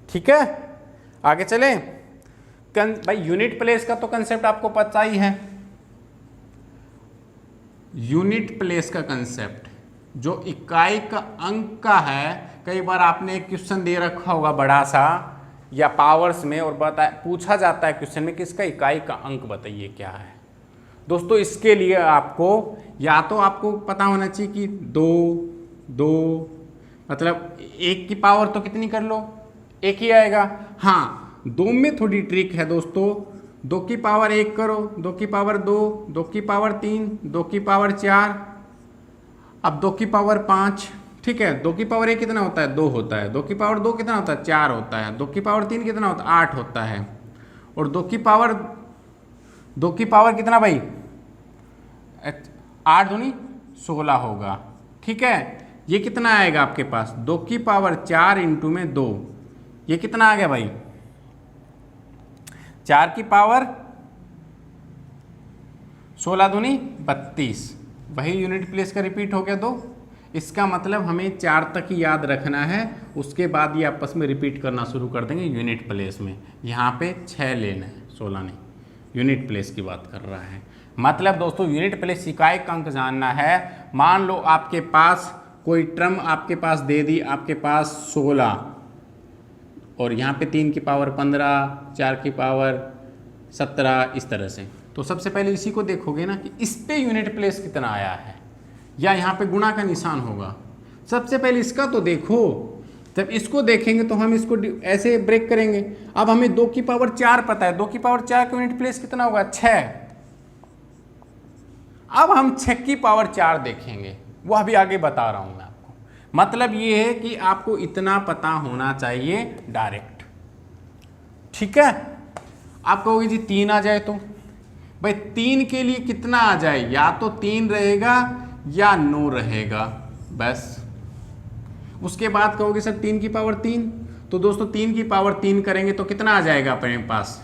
ठीक है, आगे चलें। भाई यूनिट प्लेस का तो कंसेप्ट आपको पता ही है। यूनिट प्लेस का कंसेप्ट जो इकाई का अंक का है, कई बार आपने एक क्वेश्चन दे रखा होगा बड़ा सा या पावर्स में, और पूछा जाता है क्वेश्चन में कि इसका इकाई का अंक बताइए क्या है। दोस्तों इसके लिए आपको या तो आपको पता होना चाहिए कि 2 मतलब 1 की पावर तो कितनी कर लो, 1 ही आएगा। हाँ, 2 में थोड़ी ट्रिक है दोस्तों, 2 की पावर 1 करो, 2 की पावर 2, 2 की पावर 3, 2 की पावर 4, अब 2 की पावर 5। ठीक है, 2 की पावर 1 कितना होता है? 2 होता है। 2 की पावर 2 कितना होता है? 4 होता है। 2 की पावर 3 कितना होता है? 8 होता है। और 2 की पावर कितना भाई? 8 दूनी 16 होगा। ठीक है, ये कितना आएगा आपके पास? 2 की पावर 4 इंटू में 2, ये कितना आ गया भाई? 4 की पावर 16 दूनी 32। वही यूनिट प्लेस का रिपीट हो गया 2। इसका मतलब हमें 4 तक ही याद रखना है, उसके बाद ये आपस में रिपीट करना शुरू कर देंगे यूनिट प्लेस में। यहाँ पे 6 लेना है, 16 नहीं, यूनिट प्लेस की बात कर रहा है। मतलब दोस्तों यूनिट प्लेस इकाई का अंक जानना है। मान लो आपके पास कोई टर्म आपके पास दे दी, आपके पास 16 और यहाँ पे 3 की पावर 15, 4 की पावर 17, इस तरह से तो सबसे पहले इसी को देखोगे ना कि इस पे यूनिट प्लेस कितना आया है, या यहाँ पे गुणा का निशान होगा। सबसे पहले इसका तो देखो, जब इसको देखेंगे तो हम इसको ऐसे ब्रेक करेंगे। अब हमें 2 की पावर 4 पता है, 2 की पावर 4 का यूनिट प्लेस कितना होगा, 6। अब हम 6 की पावर 4 देखेंगे, वो अभी आगे बता रहा हूं मैं आपको। मतलब ये है कि आपको इतना पता होना चाहिए डायरेक्ट, ठीक है। आप कहोगे जी 3 आ जाए तो, भाई 3 के लिए कितना आ जाए, या तो 3 रहेगा या 9 रहेगा, बस। उसके बाद कहोगे सर 3 की पावर 3, तो दोस्तों 3 की पावर 3 करेंगे तो कितना आ जाएगा अपने पास,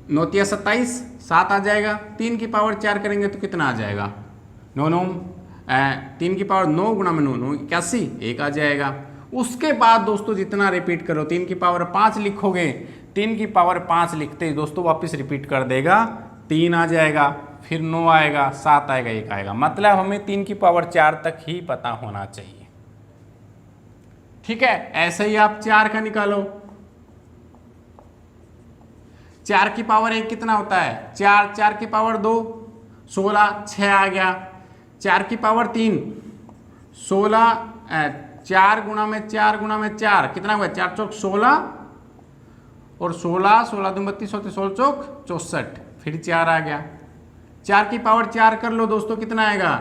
9 तिया 27, 7 आ जाएगा। 3 की पावर 4 करेंगे तो कितना आ जाएगा, 9 9 3 की पावर 9 गुणा में 9 9 81, 1 आ जाएगा। उसके बाद दोस्तों जितना रिपीट करो, 3 की पावर 5 लिखोगे, 3 की पावर 5 लिखते ही दोस्तों वापस रिपीट कर देगा, 3 आ जाएगा, फिर 9 आएगा, 7 आएगा, 1 आएगा। मतलब हमें 3 की पावर 4 तक ही पता होना चाहिए, ठीक है। ऐसे ही आप 4 का निकालो, 4 की पावर 1 कितना होता है, 4, 4 की पावर 2 16, 6 आ गया। 4 की पावर 3 16, 4 गुणा में 4 गुणा में 4 कितना हुआ, 4 चौक 16, और 16 16 2 32 होते, 16 चौक 64, फिर 4 आ गया। 4 की पावर 4 कर लो दोस्तों, कितना आएगा,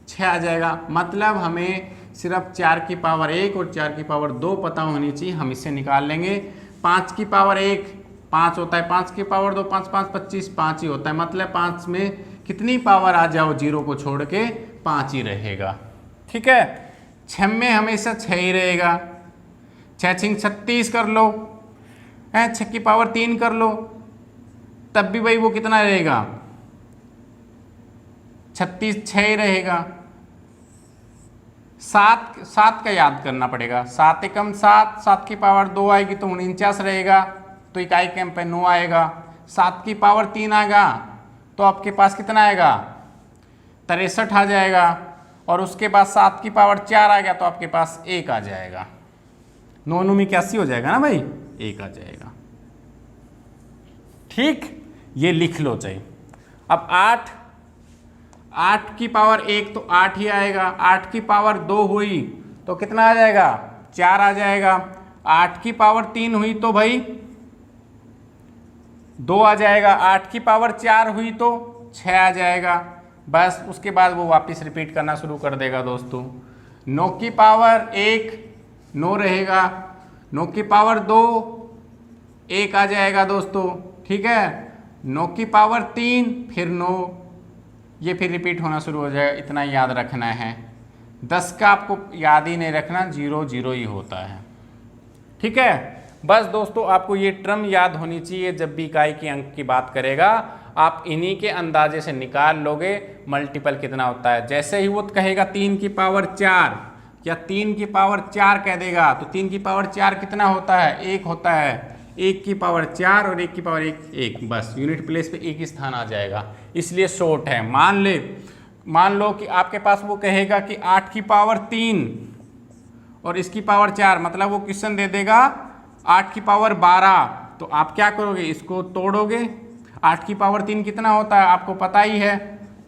6 आ जाएगा। मतलब हमें सिर्फ 4 की पावर 1 और 4 की पावर 2 पता होनी चाहिए, हम इसे निकाल लेंगे। 5 की पावर 1 5 होता है, 5 की पावर 2 5 5 25, 5 ही होता है। मतलब 5 में कितनी पावर आ जाओ, 0 को छोड़ के 5 ही रहेगा, ठीक है। 6 में हमेशा 6 ही रहेगा, 6 6 36 कर लो, 6 की पावर 3 कर लो, तब भी भाई वो कितना रहेगा, 36 6 ही रहेगा। 7 का याद करना पड़ेगा, 7 एकम 7, 7 की पावर 2 आएगी तो 49 रहेगा, तो इकाई क्रम पे 9 आएगा। 7 की पावर 3 आएगा तो आपके पास कितना आएगा, 63 आ जाएगा। और उसके बाद 7 की पावर 4 आ गया तो आपके पास 1 आ जाएगा, 9 9 में 81 हो जाएगा ना भाई, 1 आ जाएगा, ठीक। ये लिख लो चाहिए। अब 8 की पावर 1 तो 8 ही आएगा, 8 की पावर 2 हुई तो कितना आ जाएगा, 4 आ जाएगा। 8 की पावर 3 हुई तो भाई 2 आ जाएगा, 8 की पावर 4 हुई तो 6 आ जाएगा, बस। उसके बाद वो वापस रिपीट करना शुरू कर देगा दोस्तों। 9 की पावर 1 9 रहेगा, 9 की पावर 2 1 आ जाएगा दोस्तों, ठीक है। 9 की पावर 3 फिर 9, ये फिर रिपीट होना शुरू हो जाएगा, इतना याद रखना है। 10 का आपको याद ही नहीं रखना, 0 0 ही होता है, ठीक है। बस दोस्तों आपको ये टर्म याद होनी चाहिए, जब भी इकाई के अंक की बात करेगा आप इन्हीं के अंदाजे से निकाल लोगे मल्टीपल कितना होता है। जैसे ही वो कहेगा 3 की पावर 4 या 3 की पावर 4 कह देगा तो 3 की पावर 4 कितना होता है, 1 होता है। 1 की पावर 4 और 1 की पावर 1, बस यूनिट प्लेस पे एक ही स्थान आ जाएगा, इसलिए शॉर्ट है। मान लो कि आपके पास वो कहेगा कि 8 की पावर 3 और इसकी पावर 4, मतलब वो क्वेश्चन दे देगा 8 की पावर 12, तो आप क्या करोगे, इसको तोड़ोगे। 8 की पावर 3 कितना होता है आपको पता ही है,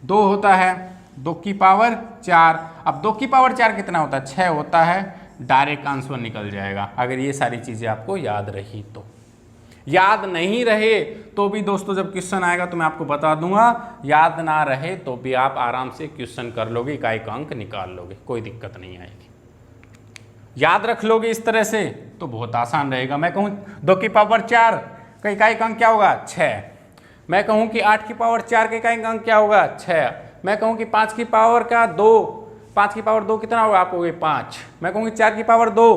2 होता है। 2 की पावर 4, अब 2 की पावर 4 कितना होता है, 6 होता है। डायरेक्ट आंसर निकल जाएगा अगर ये सारी चीज़ें आपको याद रही तो। याद नहीं रहे तो भी दोस्तों जब क्वेश्चन आएगा तो मैं आपको बता दूंगा, याद ना रहे तो भी आप आराम से क्वेश्चन कर लोगे, इकाई का अंक निकाल लोगे, कोई दिक्कत नहीं आएगी। याद रख लोगे इस तरह से तो बहुत आसान रहेगा। मैं कहूँ 2 की पावर 4 का इकाई का अंक क्या होगा, 6। मैं कहूँ कि 8 की पावर 4 का इकाई का अंक क्या होगा, 6। मैं कहूँ कि 5 की पावर का 2, 5 की पावर 2 कितना होगा, आप कहोगे 5। मैं कहूँगी 4 की पावर 2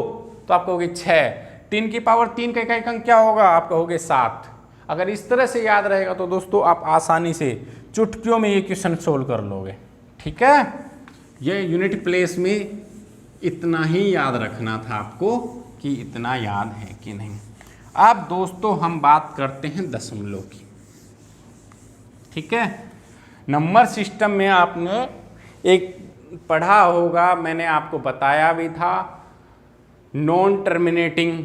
तो आप कहोगे 6। 3 की पावर 3 का इकाई अंक क्या होगा, आप कहोगे 7। अगर इस तरह से याद रहेगा तो दोस्तों आप आसानी से चुटकियों में ये क्वेश्चन सोल्व कर लोगे, ठीक है। ये यूनिट प्लेस में इतना ही याद रखना था आपको कि इतना याद है कि नहीं। अब दोस्तों हम बात करते हैं दशमलव की, ठीक है। नंबर सिस्टम में आपने एक पढ़ा होगा, मैंने आपको बताया भी था, नॉन टर्मिनेटिंग,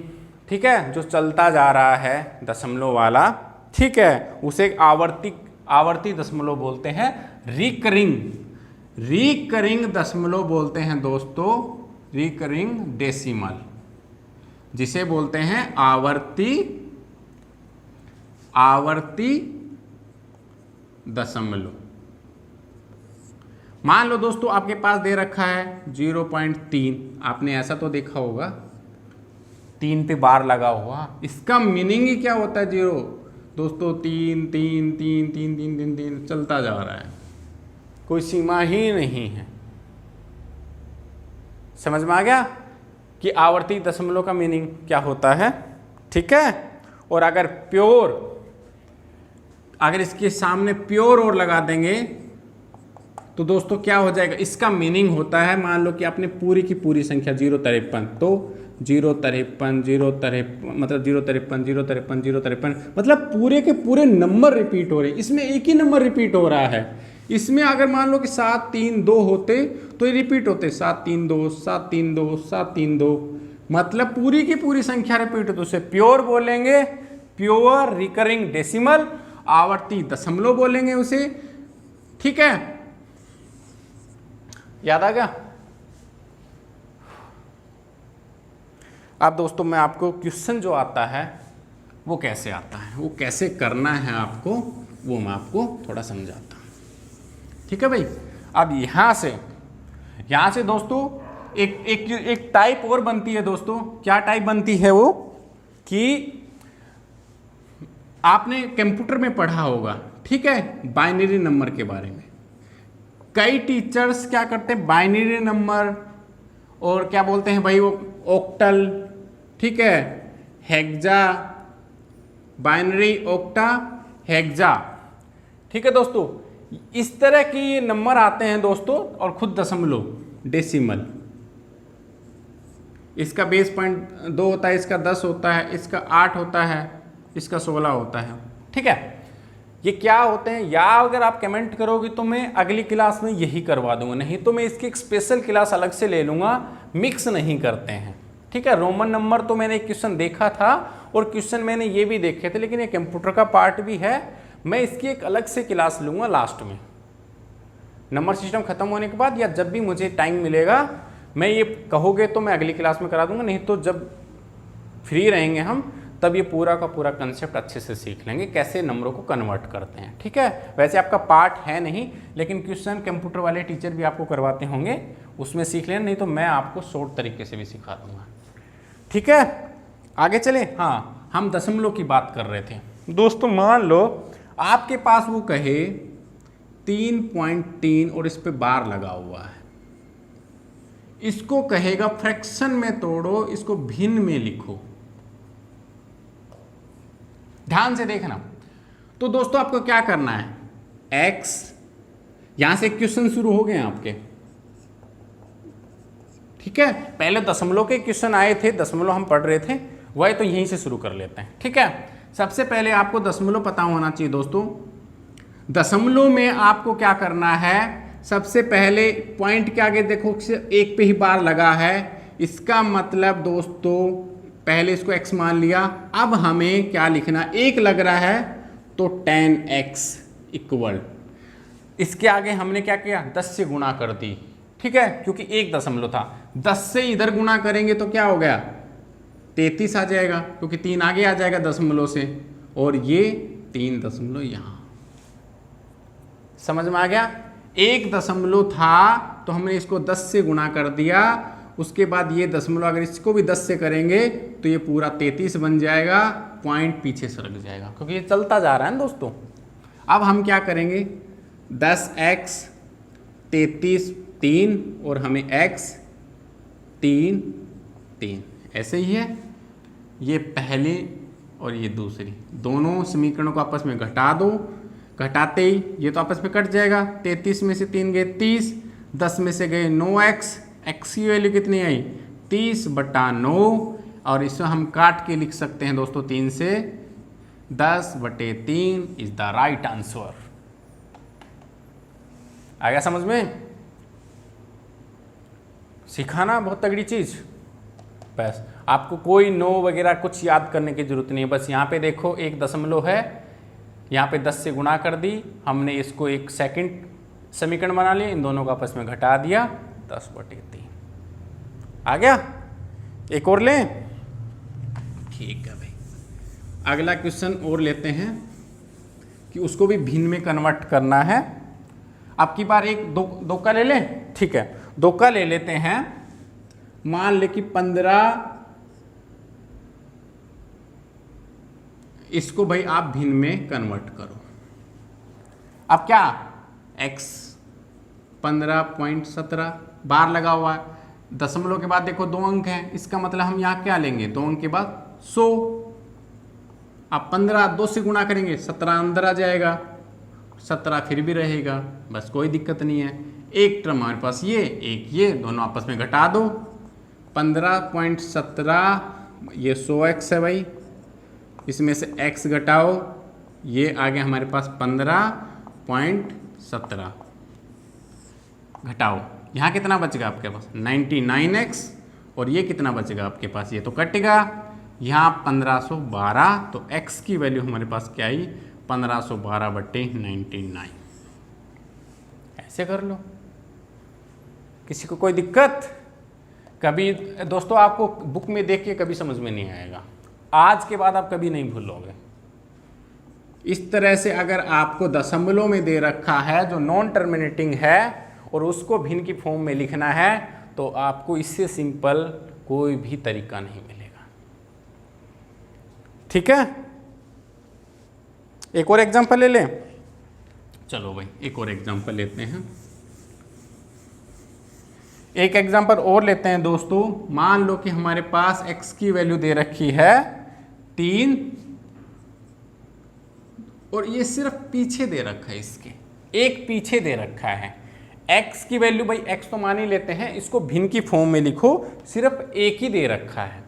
ठीक है, जो चलता जा रहा है दशमलव वाला, ठीक है, उसे आवर्ती आवर्ती दशमलव बोलते हैं रिकरिंग, रिकरिंग दशमलव बोलते हैं दोस्तों रिकरिंग डेसिमल, जिसे बोलते हैं आवर्ती दशमलव। मान लो दोस्तों आपके पास दे रखा है 0.3, आपने ऐसा तो देखा होगा 3 पे बार लगा हुआ, इसका मीनिंग ही क्या होता है 0 दोस्तों, 3 3 3 3 3 3 3 चलता जा रहा है, कोई सीमा ही नहीं है। समझ में आ गया कि आवर्ती दशमलव का मीनिंग क्या होता है, ठीक है। और अगर प्योर, अगर इसके सामने प्योर और लगा देंगे तो दोस्तों क्या हो जाएगा, इसका मीनिंग होता है, मान लो कि आपने पूरी की पूरी संख्या 053, तो 053 053 मतलब 053 053 053 मतलब पूरे के पूरे नंबर रिपीट हो रहे हैं, इसमें एक ही नंबर रिपीट हो रहा है। इसमें अगर मान लो कि 7 3 2 होते तो ये रिपीट होते 7 3 2 7 3 2 7 3 2, मतलब पूरी की पूरी संख्या रिपीट होती, उसे प्योर बोलेंगे, प्योर रिकरिंग डेसिमल, आवर्ती दशमलव बोलेंगे उसे, ठीक है। याद आ गया। अब दोस्तों मैं आपको क्वेश्चन जो आता है वो कैसे आता है, वो कैसे करना है आपको, वो मैं आपको थोड़ा समझाता हूँ, ठीक है भाई। अब यहाँ से दोस्तों एक टाइप और बनती है दोस्तों। क्या टाइप बनती है वो, कि आपने कंप्यूटर में पढ़ा होगा, ठीक है, बाइनरी नंबर के बारे में। कई टीचर्स क्या करते हैं, बाइनरी नंबर और क्या बोलते हैं भाई वो ऑक्टल, ठीक है, हेक्सा, बाइनरी, ऑक्टा, हेक्सा, ठीक है दोस्तों। इस तरह की नंबर आते हैं दोस्तों, और खुद दशमलव डेसिमल, इसका बेस पॉइंट 2 होता है, इसका 10 होता है, इसका 8 होता है, इसका 16 होता है, ठीक है। ये क्या होते हैं, या अगर आप कमेंट करोगे तो मैं अगली क्लास में यही करवा दूंगा, नहीं तो मैं इसकी एक स्पेशल क्लास अलग से ले लूँगा, मिक्स नहीं करते हैं, ठीक है। रोमन नंबर तो मैंने एक क्वेश्चन देखा था और क्वेश्चन मैंने ये भी देखे थे, लेकिन ये कंप्यूटर का पार्ट भी है, मैं इसकी एक अलग से क्लास लूँगा लास्ट में, नंबर सिस्टम खत्म होने के बाद, या जब भी मुझे टाइम मिलेगा, मैं ये कहोगे तो मैं अगली क्लास में करा दूंगा, नहीं तो जब फ्री रहेंगे हम तब ये पूरा का पूरा कंसेप्ट अच्छे से सीख लेंगे, कैसे नंबरों को कन्वर्ट करते हैं, ठीक है। वैसे आपका पार्ट है नहीं, लेकिन क्वेश्चन कंप्यूटर वाले टीचर भी आपको करवाते होंगे, उसमें सीख लेना, नहीं तो मैं आपको शॉर्ट तरीके से भी सिखा दूंगा, ठीक है। आगे चले। हाँ, हम दशमलव की बात कर रहे थे दोस्तों। मान लो आपके पास वो कहे 3.3 और इस पे बार लगा हुआ है, इसको कहेगा फ्रैक्शन में तोड़ो, इसको भिन्न में लिखो। ध्यान से देखना। तो दोस्तों आपको क्या करना है, x, यहां से क्वेश्चन शुरू हो गए आपके, ठीक है। पहले दशमलव के क्वेश्चन आए थे, दशमलव हम पढ़ रहे थे, वही तो यहीं से शुरू कर लेते हैं, ठीक है। सबसे पहले आपको दशमलव पता होना चाहिए दोस्तों। दशमलव में आपको क्या करना है, सबसे पहले पॉइंट के आगे देखो एक पे ही बार लगा है, इसका मतलब दोस्तों पहले इसको x मान लिया, अब हमें क्या लिखना, 1 लग रहा है तो 10x इक्वल, इसके आगे हमने क्या किया, 10 से गुणा कर दी, ठीक है, क्योंकि 1 दशमलव था, 10 से इधर गुणा करेंगे तो क्या हो गया 33 आ जाएगा, क्योंकि 3 आगे आ जाएगा दशमलव से, और ये 3 दशमलव यहाँ। समझ में आ गया। 1 दशमलव था तो हमने इसको 10 से गुणा कर दिया, उसके बाद ये दशमलव अगर इसको भी 10 से करेंगे तो ये पूरा 33 बन जाएगा, पॉइंट पीछे सरक जाएगा, क्योंकि ये चलता जा रहा है ना दोस्तों। अब हम क्या करेंगे, 10x 33 3 और हमें x 3 3, ऐसे ही है। ये पहली और ये दूसरी, दोनों समीकरणों को आपस में घटा दो, घटाते ही ये तो आपस में कट जाएगा, 33 में से 3 गए 30, 10 में से गए 9x, x की वैल्यू कितनी आई 30/9, और इसमें हम काट के लिख सकते हैं दोस्तों 3 से, 10/3 इज द राइट आंसर। आ गया समझ में। सिखाना बहुत तगड़ी चीज, बस आपको कोई नो वगैरह कुछ याद करने की जरूरत नहीं है। बस यहाँ पे देखो 1 दशमलव है, यहाँ पे 10 से गुणा कर दी हमने, इसको एक सेकंड समीकरण बना लिया, इन दोनों को आपस में घटा दिया, 10/3 आ गया। एक और लें, ठीक है भाई। अगला क्वेश्चन और लेते हैं कि उसको भी भिन्न में कन्वर्ट करना है। आपकी बार एक दो का ले लें, ठीक है, 2 का ले लेते हैं। मान ले कि 15, इसको भाई आप भिन्न में कन्वर्ट करो। अब क्या x 15.17 बार लगा हुआ है, दशमलव के बाद देखो 2 अंक हैं, इसका मतलब हम यहाँ क्या लेंगे, 2 अंक के बाद 100। अब 15 2 से गुणा करेंगे, 17 अंदर आ जाएगा, 17 फिर भी रहेगा, बस कोई दिक्कत नहीं है। एक टर्म हमारे पास ये, एक ये, दोनों आपस में घटा दो। 15.17 ये 100x है भाई, इसमें से x घटाओ, ये आ गया हमारे पास 15.17 घटाओ, यहाँ कितना बचेगा आपके पास 99x, और ये कितना बचेगा आपके पास, ये तो कटेगा, यहाँ 1512, तो x की वैल्यू हमारे पास क्या आई 1512/99। ऐसे कर लो, किसी को कोई दिक्कत? कभी दोस्तों आपको बुक में देख के कभी समझ में नहीं आएगा, आज के बाद आप कभी नहीं भूलोगे। इस तरह से अगर आपको दशमलव में दे रखा है जो नॉन टर्मिनेटिंग है और उसको भिन्न की फॉर्म में लिखना है, तो आपको इससे सिंपल कोई भी तरीका नहीं मिलेगा। ठीक है, एक और एग्जांपल ले लें। चलो भाई एक और एग्जांपल लेते हैं, एक एग्जांपल और लेते हैं दोस्तों। मान लो कि हमारे पास x की वैल्यू दे रखी है 3, और ये सिर्फ पीछे दे रखा है, इसके एक पीछे दे रखा है। x की वैल्यू भाई x तो मान ही लेते हैं, इसको भिन्न की फॉर्म में लिखो, सिर्फ एक ही दे रखा है।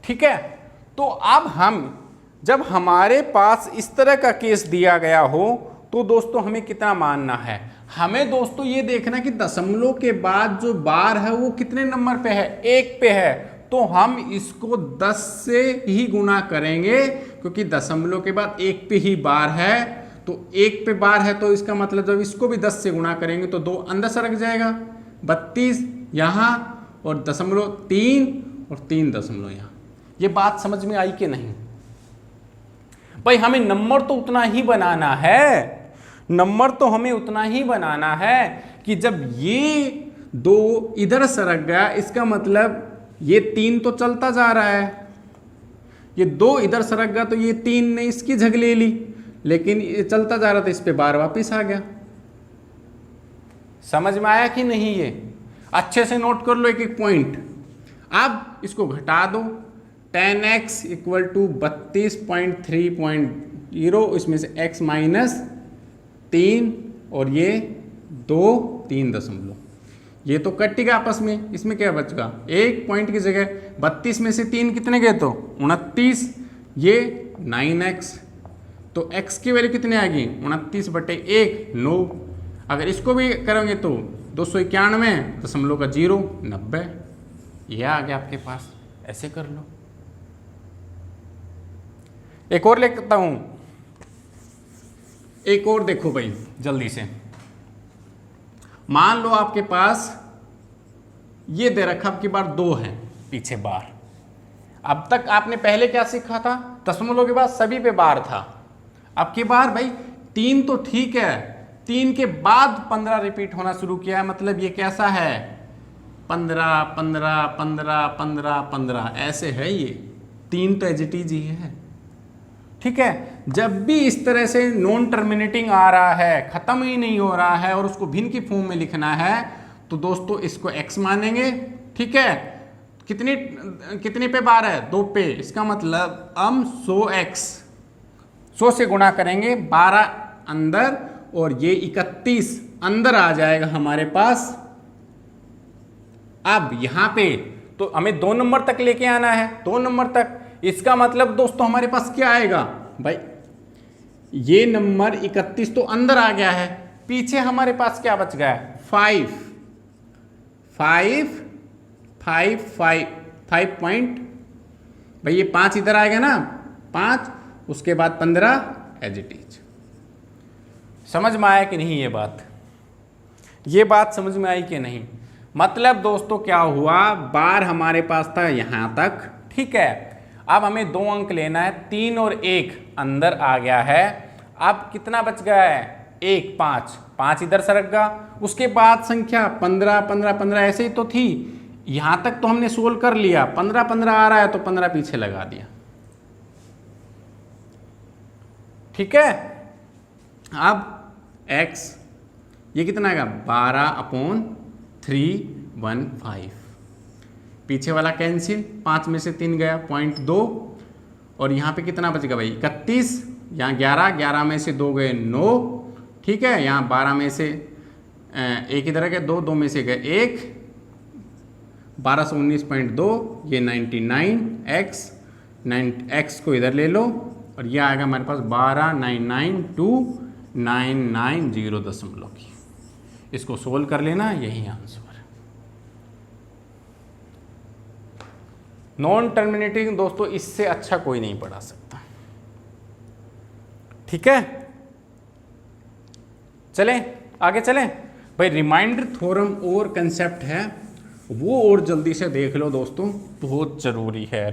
ठीक है, तो अब हम जब हमारे पास इस तरह का केस दिया गया हो तो दोस्तों हमें कितना मानना है, हमें दोस्तों ये देखना कि दशमलव के बाद जो बार है वो कितने नंबर पे है, 1 पे है, तो हम इसको 10 से ही गुणा करेंगे, क्योंकि दशमलव के बाद 1 पे ही बार है, तो 1 पे बार है, तो इसका मतलब जब इसको भी 10 से गुणा करेंगे तो 2 अंदर सरक जाएगा, 32 यहाँ और दशमलव 3 और 3 दशमलव यहाँ। ये बात समझ में आई कि नहीं भाई? हमें नंबर तो उतना ही बनाना है, नंबर तो हमें उतना ही बनाना है कि जब ये 2 इधर सरक गया, इसका मतलब ये 3 तो चलता जा रहा है, ये 2 इधर सरक गया तो ये 3 ने इसकी जगह ले ली, लेकिन ये चलता जा रहा था, इस पे बार वापिस आ गया। समझ में आया कि नहीं? ये अच्छे से नोट कर लो एक एक पॉइंट। अब इसको घटा दो, 10x इक्वल टू 32.3.0, इसमें से x माइनस 3 और ये 2 3 दशमलव, ये तो कटेगा आपस में, इसमें क्या बचेगा, एक पॉइंट की जगह 32 में से 3 कितने गए तो 29, ये 9x, तो x की वैल्यू कितनी आ गई 29/1 9। अगर इसको भी करोगे तो 291.0 90, यह आ गया आपके पास। ऐसे कर लो। एक और लिखता हूं, एक और देखो भाई जल्दी से। मान लो आपके पास ये दे रखा, अब की बार 2 है पीछे बार। अब तक आपने पहले क्या सीखा था, दशमलव के बाद सभी पे बार था। अब की बार भाई 3 तो ठीक है, 3 के बाद 15 रिपीट होना शुरू किया है, मतलब ये कैसा है 15 15 15 15 15 ऐसे है। ये 3 तो एज इट इज ही है। ठीक है, जब भी इस तरह से नॉन टर्मिनेटिंग आ रहा है, खत्म ही नहीं हो रहा है और उसको भिन्न की फॉर्म में लिखना है, तो दोस्तों इसको x मानेंगे। ठीक है, कितने पे बार है 2 पे, इसका मतलब हम 100 से गुणा करेंगे, 12 अंदर और ये 31 अंदर आ जाएगा हमारे पास। अब यहां पे तो हमें 2 नंबर तक लेके आना है, 2 नंबर तक। इसका मतलब दोस्तों हमारे पास क्या आएगा भाई, ये नंबर 31 तो अंदर आ गया है, पीछे हमारे पास क्या बच गया है 5 5 5 5 5 पॉइंट, भाई ये 5 इधर आएगा ना, 5, उसके बाद 15 एज इट इज। समझ में आया कि नहीं ये बात समझ में आई कि नहीं? मतलब दोस्तों क्या हुआ, बार हमारे पास था यहाँ तक, ठीक है। अब हमें 2 अंक लेना है, 3 और 1 अंदर आ गया है। अब कितना बच गया है? 1, 5 इधर सरक गया। उसके बाद संख्या 15 15 15 ऐसे ही तो थी, यहाँ तक तो हमने सोल्व कर लिया। 15 15 आ रहा है तो 15 पीछे लगा दिया, ठीक है। अब x ये कितना आएगा? 12/315। पीछे वाला कैंसिल, 5 में से 3 गया, 0.2। और यहाँ पे कितना बचेगा भाई? 31। यहाँ 11 में से 2 गए 9, ठीक है। यहाँ 12 में से 1 इधर गए 2 में से गए 1, 1219.2, ये 99x को इधर ले लो और ये आएगा हमारे पास 12,992,990 की। इसको सोल्व कर लेना, यही आंसर। नॉन टर्मिनेटिंग दोस्तों इससे अच्छा कोई नहीं पढ़ा सकता, ठीक है। चलें आगे चलें भाई। रिमाइंडर थ्योरम और कंसेप्ट है वो और जल्दी से देख लो दोस्तों, बहुत जरूरी है।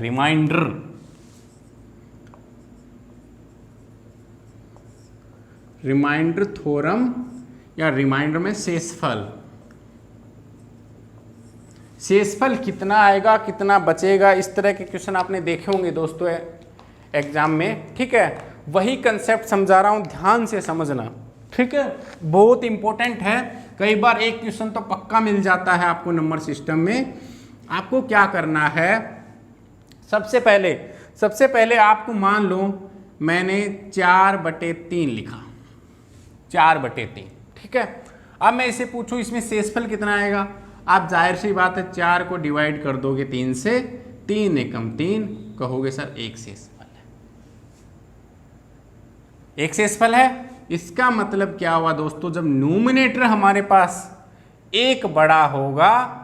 रिमाइंडर थ्योरम या रिमाइंडर में शेषफल कितना आएगा, कितना बचेगा, इस तरह के क्वेश्चन आपने देखे होंगे दोस्तों एग्जाम में, ठीक है। वही कंसेप्ट समझा रहा हूं, ध्यान से समझना, ठीक है। बहुत इंपॉर्टेंट है। कई बार एक क्वेश्चन तो पक्का मिल जाता है आपको नंबर सिस्टम में। आपको क्या करना है, सबसे पहले आपको मान लो मैंने 4/3 लिखा, 4/3, ठीक है। अब मैं इसे पूछूं इसमें शेषफल कितना आएगा, आप जाहिर सी बात है 4 को डिवाइड कर दोगे 3 से, 3 एकम 3, कहोगे सर एक शेषफल है, एक शेषफल है। इसका मतलब क्या हुआ दोस्तों, जब न्यूमरेटर हमारे पास एक बड़ा होगा,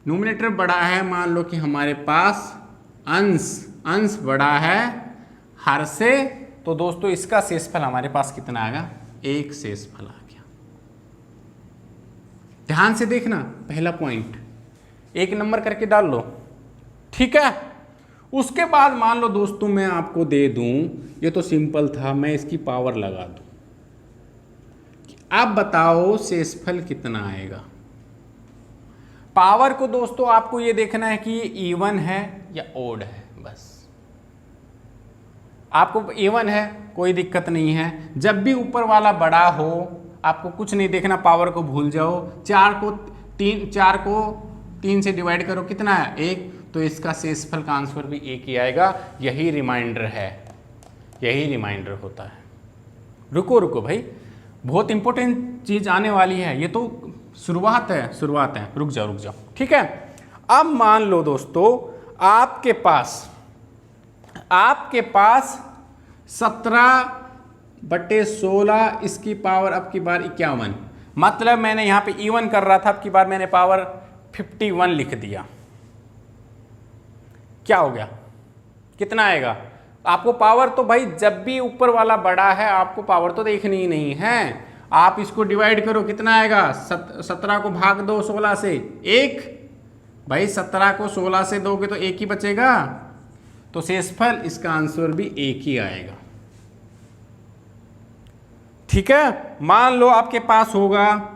न्यूमरेटर बड़ा है, मान लो कि हमारे पास अंश बड़ा है हर से, तो दोस्तों इसका शेषफल हमारे पास कितना आएगा? एक शेषफल आ गया। ध्यान से देखना, पहला पॉइंट 1 नंबर करके डाल लो, ठीक है। उसके बाद मान लो दोस्तों मैं आपको दे दूं, ये तो सिंपल था, मैं इसकी पावर लगा दूं, अब बताओ शेषफल कितना आएगा। पावर को दोस्तों आपको ये देखना है कि ये इवन है या ओड है, बस। आपको इवन है कोई दिक्कत नहीं है, जब भी ऊपर वाला बड़ा हो आपको कुछ नहीं देखना, पावर को भूल जाओ। 4 को 3 से डिवाइड करो, कितना है? 1, तो इसका शेषफल का आंसर भी 1 ही आएगा। यही रिमाइंडर है, यही रिमाइंडर होता है। रुको भाई, बहुत इंपॉर्टेंट चीज आने वाली है, ये तो शुरुआत है, रुक जाओ, ठीक है। अब मान लो दोस्तों आपके पास 17/16, इसकी पावर अब की बार 51, मतलब मैंने यहां पे इवन कर रहा था, अब की बार मैंने पावर 51 लिख दिया। क्या हो गया? कितना आएगा? आपको पावर तो भाई जब भी ऊपर वाला बड़ा है आपको पावर तो देखनी ही नहीं है, आप इसको डिवाइड करो, कितना आएगा? 17 को भाग दो 16 से, 1। भाई 17 को 16 से दोगे तो 1 ही बचेगा, तो शेषफल इसका आंसर भी 1 ही आएगा, ठीक है। मान लो आपके पास होगा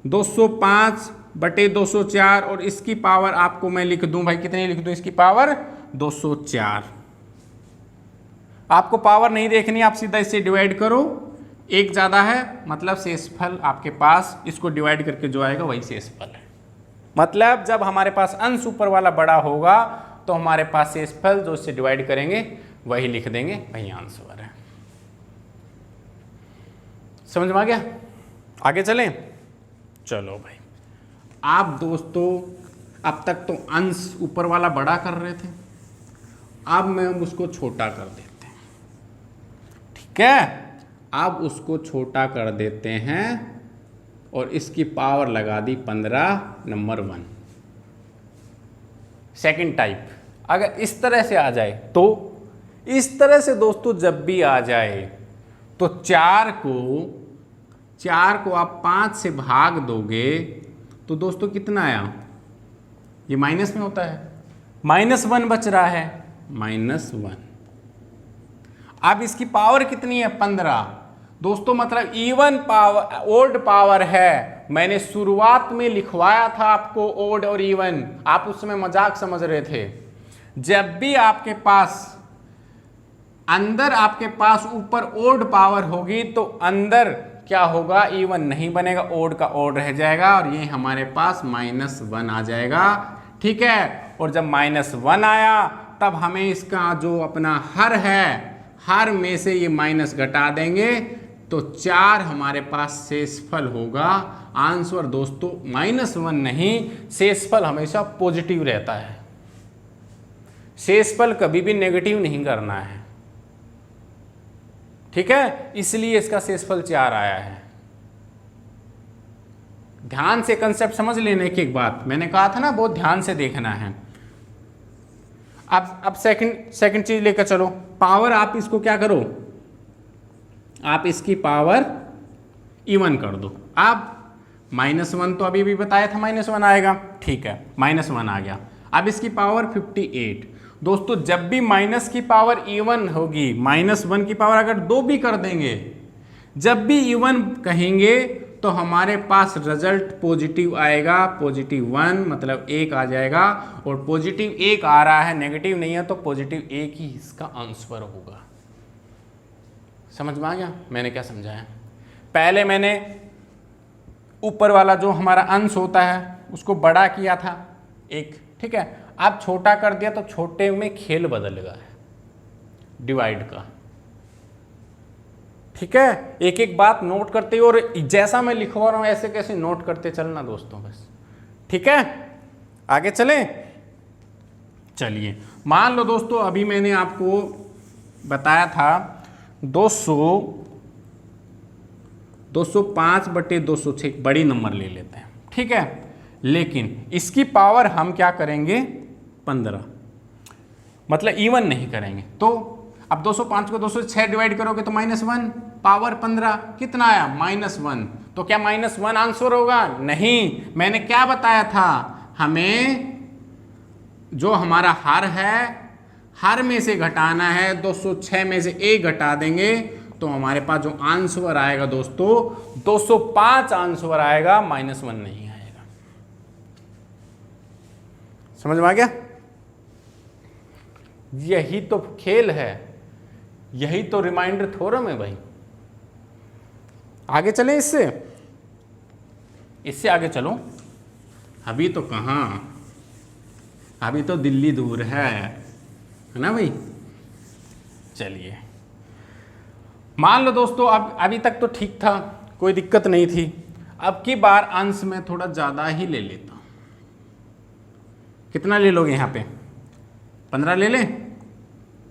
205/204 और इसकी पावर आपको मैं लिख दूं भाई, कितनी लिख दूं इसकी पावर? 204। आपको पावर नहीं देखनी, आप सीधा इससे डिवाइड करो, 1 ज़्यादा है, मतलब शेषफल आपके पास इसको डिवाइड करके जो आएगा वही शेषफल है। मतलब जब हमारे पास अंश ऊपर वाला बड़ा होगा तो हमारे पास शेषफल जो इससे डिवाइड करेंगे वही लिख देंगे, वही आंसर है। समझ में आ गया? आगे चलें, चलो भाई। आप दोस्तों अब तक तो अंश ऊपर वाला बड़ा कर रहे थे, अब मैं उसको छोटा कर देते हैं, ठीक है। अब उसको छोटा कर देते हैं और इसकी पावर लगा दी 15, नंबर 1। सेकंड टाइप अगर इस तरह से आ जाए तो इस तरह से दोस्तों जब भी आ जाए तो 4 को आप 5 से भाग दोगे तो दोस्तों कितना आया, ये माइनस में होता है, -1 बच रहा है, -1। अब इसकी पावर कितनी है, 15 दोस्तों, मतलब इवन पावर, ओड पावर है। मैंने शुरुआत में लिखवाया था आपको ओड और इवन, आप उसमें मजाक समझ रहे थे। जब भी आपके पास अंदर आपके पास ऊपर ओड पावर होगी तो अंदर क्या होगा, इवन नहीं बनेगा, ओड का ओड रह जाएगा और ये हमारे पास -1 आ जाएगा। ठीक है, और जब -1 आया तब हमें इसका जो अपना हर है, हर में से ये माइनस घटा देंगे तो 4 हमारे पास शेषफल होगा। आंसर दोस्तों -1 नहीं, शेषफल हमेशा पॉजिटिव रहता है, शेषफल कभी भी नेगेटिव नहीं करना है। ठीक है, इसलिए इसका शेषफल 4 आया है। ध्यान से कंसेप्ट समझ लेने की एक बात मैंने कहा था ना, बहुत ध्यान से देखना है। अब सेकंड चीज लेकर चलो, पावर आप इसको क्या करो, आप इसकी पावर इवन कर दो। अब -1 तो अभी भी बताया था -1 आएगा, ठीक है, -1 आ गया। अब इसकी पावर 58। दोस्तों जब भी माइनस की पावर इवन होगी, -1 की पावर अगर 2 भी कर देंगे, जब भी इवन कहेंगे तो हमारे पास रिजल्ट पॉजिटिव आएगा, +1 मतलब 1 आ जाएगा, और पॉजिटिव 1 आ रहा है, नेगेटिव नहीं है, तो पॉजिटिव 1 ही इसका आंसर होगा। समझ में आ गया मैंने क्या समझाया? पहले मैंने ऊपर वाला जो हमारा अंश होता है उसको बड़ा किया था 1, ठीक है, अब छोटा कर दिया तो छोटे में खेल बदल गया है, डिवाइड का। ठीक है, एक एक बात नोट करते और जैसा मैं लिखवा रहा हूं ऐसे कैसे नोट करते चलना दोस्तों बस। ठीक है, आगे चलें। चलिए, मान लो दोस्तों अभी मैंने आपको बताया था 205/206, बड़ी नंबर ले लेते हैं। ठीक है, लेकिन इसकी पावर हम क्या करेंगे, 15, मतलब इवन नहीं करेंगे। तो अब 205 को 200 से 6 डिवाइड करोगे तो -1, पावर 15 कितना आया, -1। तो क्या -1 आंसर होगा? नहीं, मैंने क्या बताया था, हमें जो हमारा हर है, हर में से घटाना है, 206 में से 1 घटा देंगे तो हमारे पास जो आंसर आएगा दोस्तों 205 आंसर आएगा, -1 नहीं आएगा। समझ में आ गया? यही तो खेल है, यही तो रिमाइंडर थ्योरम है भाई। आगे चले, इससे आगे चलो। अभी तो कहाँ, अभी तो दिल्ली दूर है ना भाई। चलिए, मान लो दोस्तों अब अभी तक तो ठीक था, कोई दिक्कत नहीं थी। अब की बार अंश में थोड़ा ज़्यादा ही ले लेता हूँ। कितना ले लोगे यहाँ पे, 15 ले लें?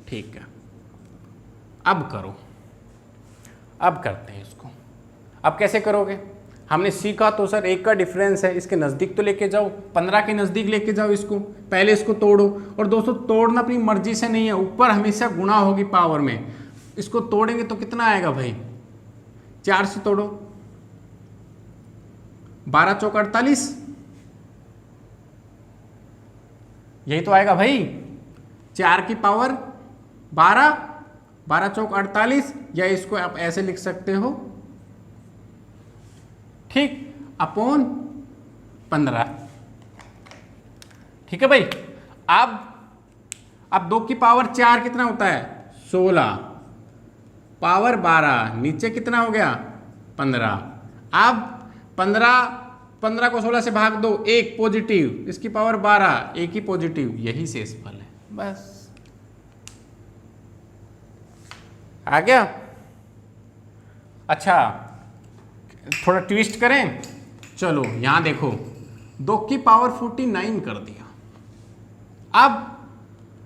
ठीक है, अब करो, अब करते हैं इसको। अब कैसे करोगे, हमने सीखा तो सर 1 का डिफरेंस है, इसके नज़दीक तो लेके जाओ, 15 के नज़दीक लेके जाओ इसको, पहले इसको तोड़ो। और दोस्तों तोड़ना अपनी मर्जी से नहीं है, ऊपर हमेशा गुणा होगी पावर में। इसको तोड़ेंगे तो कितना आएगा भाई, 4 से तोड़ो, 12 चौक 48, यही तो आएगा भाई। 4 की पावर 12, 12 चौक 48, या इसको आप ऐसे लिख सकते हो, ठीक, अपॉन 15। ठीक है भाई। अब 2 की पावर 4 कितना होता है, 16, पावर 12, नीचे कितना हो गया, 15। अब 15 को 16 से भाग दो, 1 पॉजिटिव, इसकी पावर 12, 1 ही पॉजिटिव, यही शेषफल है। बस आ गया। अच्छा, थोड़ा ट्विस्ट करें, चलो यहां देखो, 2 की पावर 49 कर दिया।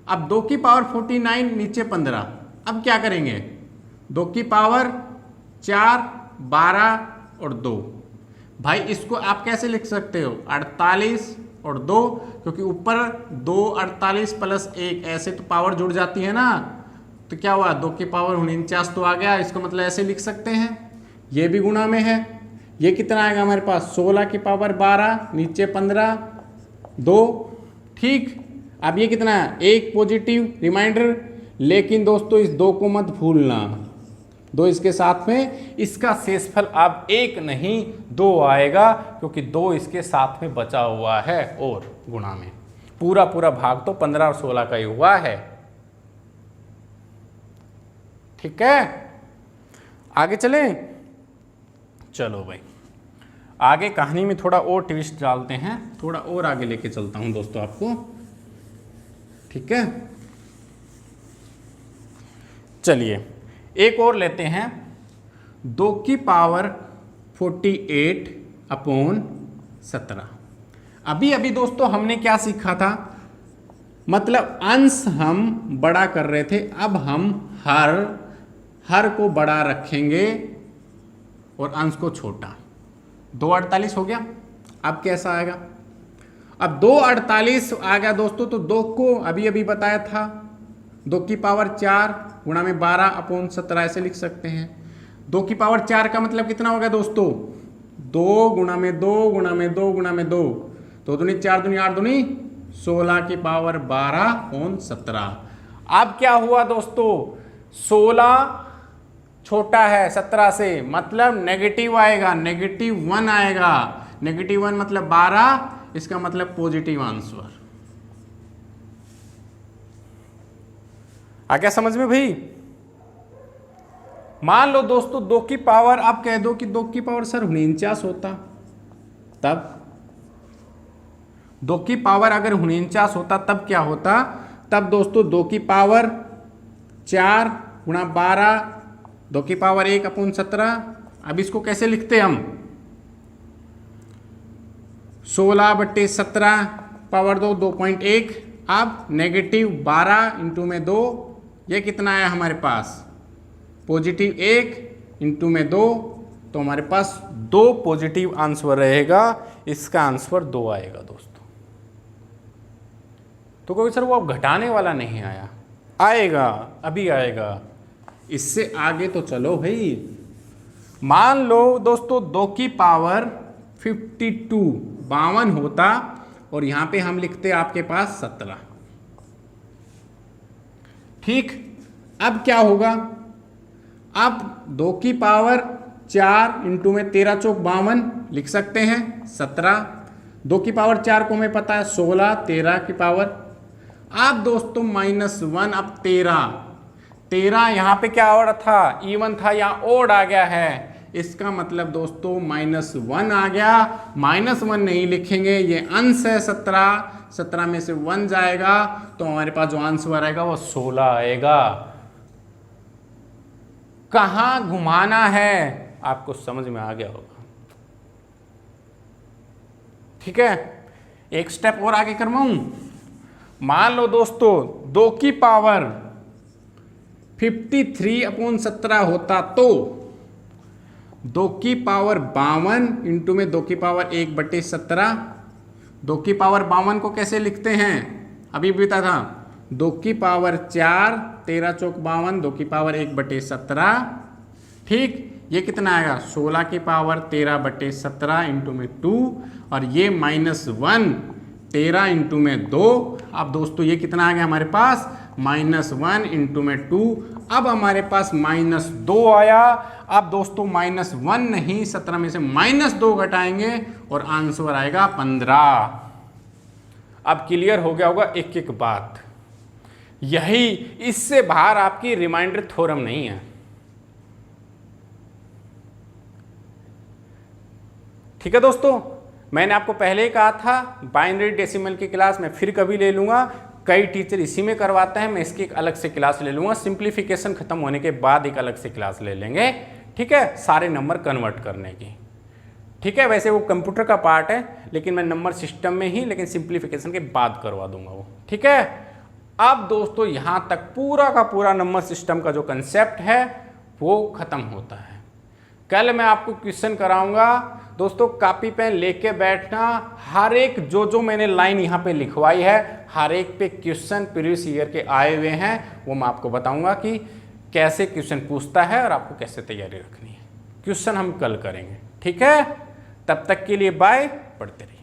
अब 2 की पावर 49, नीचे 15, अब क्या करेंगे, 2 की पावर 4, 12 और 2। भाई इसको आप कैसे लिख सकते हो, 48 और 2, क्योंकि ऊपर 2 48 + 1 ऐसे तो पावर जुड़ जाती है ना, तो क्या हुआ, 2 की पावर 49 तो आ गया, इसका मतलब ऐसे लिख सकते हैं, ये भी गुणा में है, ये कितना आएगा हमारे पास 16 की पावर 12, नीचे 15, 2, ठीक। अब ये कितना है, एक पॉजिटिव रिमाइंडर, लेकिन दोस्तों इस 2 को मत भूलना, 2 इसके साथ में, इसका शेषफल अब 1 नहीं 2 आएगा, क्योंकि 2 इसके साथ में बचा हुआ है और गुणा में पूरा पूरा भाग तो 15 और 16 का ही हुआ है। ठीक है, आगे चलें, चलो भाई आगे कहानी में थोड़ा और ट्विस्ट डालते हैं, थोड़ा और आगे लेके चलता हूं दोस्तों आपको। ठीक है, चलिए एक और लेते हैं, 2 की पावर 48 अपॉन 17। अभी अभी दोस्तों हमने क्या सीखा था, मतलब अंश हम बड़ा कर रहे थे, अब हम हर को बड़ा रखेंगे और अंश को छोटा। 248 हो गया, अब कैसा आएगा, अब 248 आ गया दोस्तों, तो 2 को अभी अभी बताया था 2 की पावर 4 गुणा में 12 अपॉन 17 ऐसे लिख सकते हैं। 2 की पावर 4 का मतलब कितना हो गया दोस्तों, 2 गुणा में 2 गुणा में 2 गुणा में 2, 2 दूनी 4 दूनी 8 दूनी 16 की पावर 12 अपॉन 17। अब क्या हुआ दोस्तों, 16 छोटा है 17 से, मतलब नेगेटिव आएगा, -1 आएगा, -1 मतलब 12, इसका मतलब पॉजिटिव आंसर। आ गया समझ में भाई। मान लो दोस्तों 2 की पावर, आप कह दो कि 2 की पावर सर 49 होता, तब 2 की पावर अगर 49 होता तब क्या होता, तब दोस्तों 2 की पावर 4 गुणा 12, 2 की पावर 1 अपॉन 17। अब इसको कैसे लिखते हम, 16/17 पावर 2 2.1। अब -12 इंटू में 2, ये कितना आया हमारे पास, +1 इंटू में 2, तो हमारे पास 2 पॉजिटिव आंसर रहेगा, इसका आंसर 2 आएगा दोस्तों। तो कोई सर वो अब घटाने वाला नहीं आया, आएगा, अभी आएगा। इससे आगे तो चलो भाई, मान लो दोस्तों 2 की पावर 52 होता, और यहां पे हम लिखते आपके पास 17। ठीक, अब क्या होगा, अब 2 की पावर 4 इंटू में 13 चौक 52 लिख सकते हैं 17। 2 की पावर 4 को हमें पता है 16, 13 की पावर, अब दोस्तों -1, अब 13 यहाँ पे क्या ऑड था, इवन था, यहाँ ऑड आ गया है, इसका मतलब दोस्तों -1 आ गया। -1 नहीं लिखेंगे, ये अंश है 17 में से 1 जाएगा, तो हमारे पास जो आंसर आएगा वो 16 आएगा। कहां घुमाना है आपको समझ में आ गया होगा। ठीक है, एक स्टेप और आगे करवाऊं, मान लो दोस्तों 2 की पावर 53/17 होता, तो 2 की पावर 52 इंटू में 2 की पावर 1/17। 2 की पावर 52 को कैसे लिखते हैं, अभी बीता था, 2 की पावर 4 13 चौक 52, 2 की पावर 1/17। ठीक, ये कितना आएगा, 16 की पावर 13/17 इंटू में 2, और ये -1 13 इंटू में 2। अब दोस्तों ये कितना आ गया हमारे पास, -1 इंटू में 2। अब हमारे पास -2 आया। अब दोस्तों -1 नहीं, 17 में से -2 घटाएंगे और आंसर आएगा 15। अब क्लियर हो गया होगा एक एक बात, यही, इससे बाहर आपकी रिमाइंडर थ्योरम नहीं है। ठीक है दोस्तों, मैंने आपको पहले ही कहा था बाइनरी डेसिमल की क्लास मैं फिर कभी ले लूंगा, कई टीचर इसी में करवाते हैं, मैं इसकी एक अलग से क्लास ले लूंगा, सिंप्लीफिकेशन खत्म होने के बाद एक अलग से क्लास ले लेंगे। ठीक है, सारे नंबर कन्वर्ट करने की। ठीक है, वैसे वो कंप्यूटर का पार्ट है, लेकिन मैं नंबर सिस्टम में ही, लेकिन सिंप्लीफिकेशन के बाद करवा दूंगा वो। ठीक है, अब दोस्तों यहाँ तक पूरा का पूरा नंबर सिस्टम का जो कंसेप्ट है वो खत्म होता है। कल मैं आपको क्वेश्चन कराऊंगा दोस्तों कापी पेन लेके बैठना, हर एक जो मैंने लाइन यहाँ पे लिखवाई है हर एक पे क्वेश्चन प्रीवियस ईयर के आए हुए हैं, वो मैं आपको बताऊंगा कि कैसे क्वेश्चन पूछता है और आपको कैसे तैयारी रखनी है। क्वेश्चन हम कल करेंगे, ठीक है? तब तक के लिए बाय, पढ़ते रहिए।